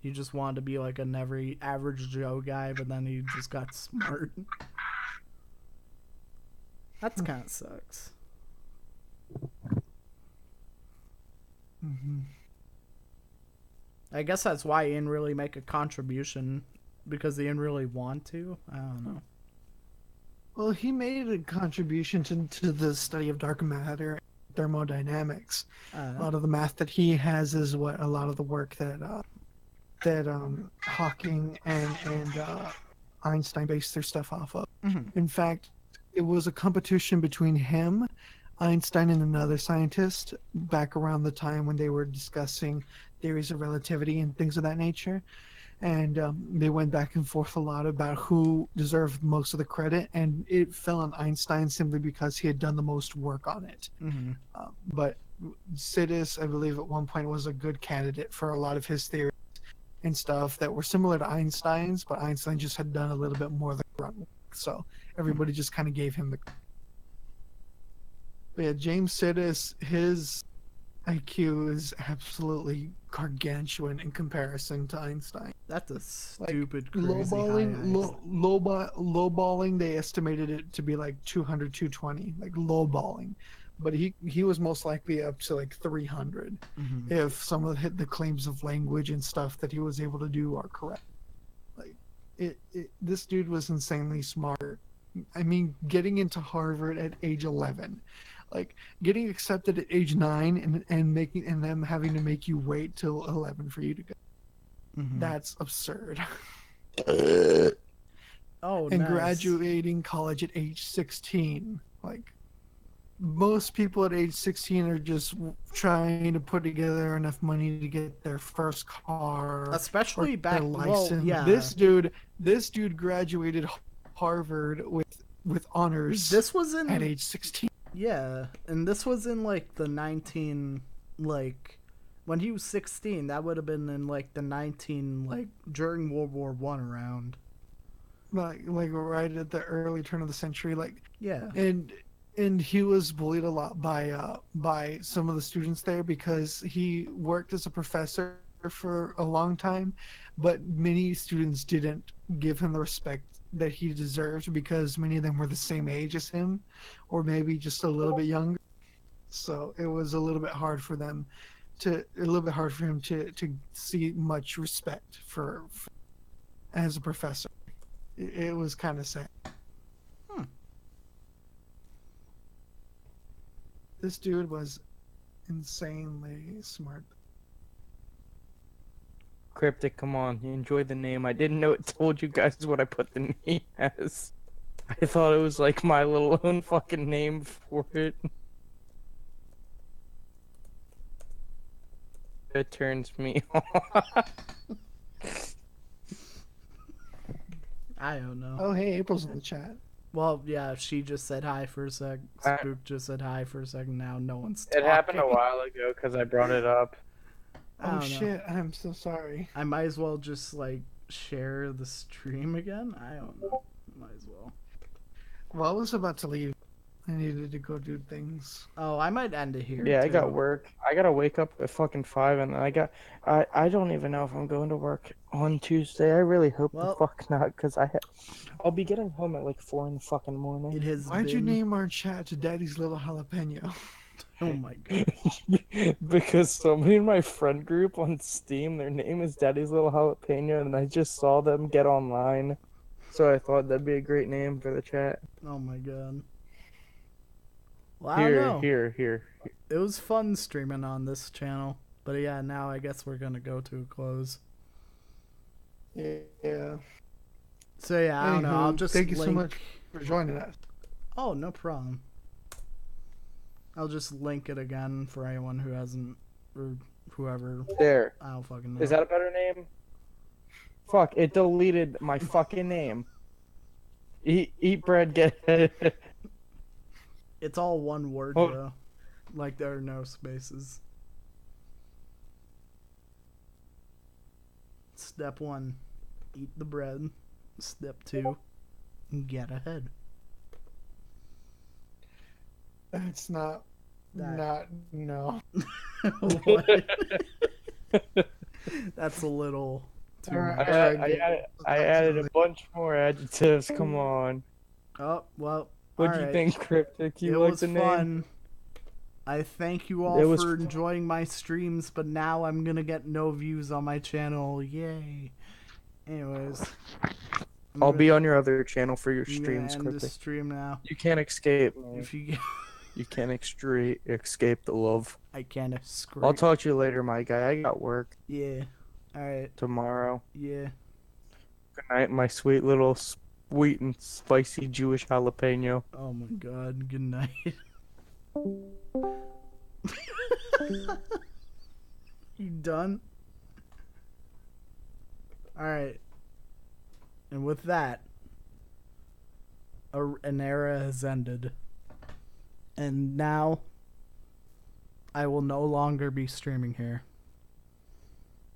He just wanted to be like an average Joe guy, but then he just got smart. That's kind of sucks. Mm-hmm. I guess that's why he didn't really make a contribution, because he didn't really want to. I don't know. Well, he made a contribution to the study of dark matter, thermodynamics. A lot of the math that he has is what a lot of the work that Hawking and Einstein based their stuff off of. Mm-hmm. In fact, it was a competition between him, Einstein, and another scientist back around the time when they were discussing theories of relativity and things of that nature. And they went back and forth a lot about who deserved most of the credit, and it fell on Einstein simply because he had done the most work on it. Mm-hmm. But Sidis, I believe, at one point was a good candidate for a lot of his theories and stuff that were similar to Einstein's, but Einstein just had done a little bit more of the grunt work. So everybody just kind of gave him the. But yeah, James Sidis, his IQ is absolutely gargantuan in comparison to Einstein. That's a stupid, crazy Lowballing, they estimated it to be like 200, 220, like lowballing. But he was most likely up to like 300 Mm-hmm. if some of the claims of language and stuff that he was able to do are correct. Like, this dude was insanely smart. I mean, getting into Harvard at age 11, like getting accepted at age 9 and them having to make you wait till 11 for you to go. Mm-hmm. That's absurd. Oh, And nice. graduating college at age 16, like most people at age 16 are just trying to put together enough money to get their first car, Especially or back. their Well, license. yeah. This dude graduated Harvard with honors This was in. at age 16. Yeah, and this was in like the when he was 16. That would have been in like the during World War I around. Like right at the early turn of the century, like. Yeah. And he was bullied a lot by some of the students there because he worked as a professor for a long time, but many students didn't give him the respect that he deserved because many of them were the same age as him, or maybe just a little bit younger. So it was a little bit hard for him to see much respect for as a professor. It was kind of sad. This dude was insanely smart. Cryptic, come on. You enjoy the name. I didn't know it told you guys what I put the name as. I thought it was like my little own fucking name for it. It turns me on. I don't know. Oh, hey, April's in the chat. Well, yeah, she just said hi for a sec. Spook just said hi for a second. Now no one's It talking. happened a while ago because I brought it up. I Oh don't know. shit, I'm so sorry. I might as well just like share the stream again. I don't know. Might as well. Well, I was about to leave I needed to go do things. Oh, I might end it here. Yeah, I got too. work. I gotta wake up at fucking 5, and I don't even know if I'm going to work on Tuesday. I really hope Well- the fuck not, cause I'll be getting home at like 4 in the fucking morning. It has Why'd you been. name our chat to Daddy's Little Jalapeno? Oh my god. Because somebody in my friend group on Steam, their name is Daddy's Little Jalapeno, and I just saw them get online, so I thought that'd be a great name for the chat. Oh my god. Well, I don't know. Here. It was fun streaming on this channel. But yeah, now I guess we're gonna go to a close. Yeah. So yeah, I don't know. I'll Anywho, just thank you so link- much for joining us. Oh, no problem. I'll just link it again for anyone who hasn't, or whoever. There. I don't fucking know. Is that a better name? Fuck, it deleted my fucking name. Eat bread, get It's all one word Oh. though. Like there are no spaces. Step 1, eat the bread. Step 2, get ahead. That's not. That- No. What? That's a little too Alright. much. I added a bunch more adjectives. Come on. Oh, well. What'd you alright. think, Cryptic? It You like was the name? fun. I thank you all It was for fun. enjoying my streams, but now I'm gonna get no views on my channel. Yay. Anyways. I'm I'll gonna- be on your other channel for your I'm gonna streams, end the Cryptic. stream now. You can't escape, man. If you get, You can't escape the love. I can't escape. I'll talk to you later, my guy. I got work Yeah. Alright. tomorrow. Yeah. Good night, my sweet little sweet and spicy Jewish jalapeno. Oh my god. Good night. You done? Alright. And with that, an era has ended. And now, I will no longer be streaming here.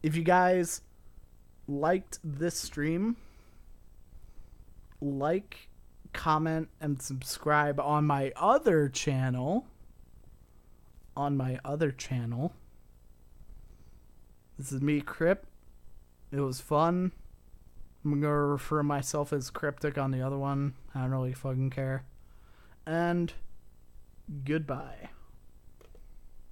If you guys liked this stream, like, comment, and subscribe on my other channel. This is me, Crypt. It was fun. I'm gonna refer myself as Cryptic on the other one. I don't really fucking care. And goodbye.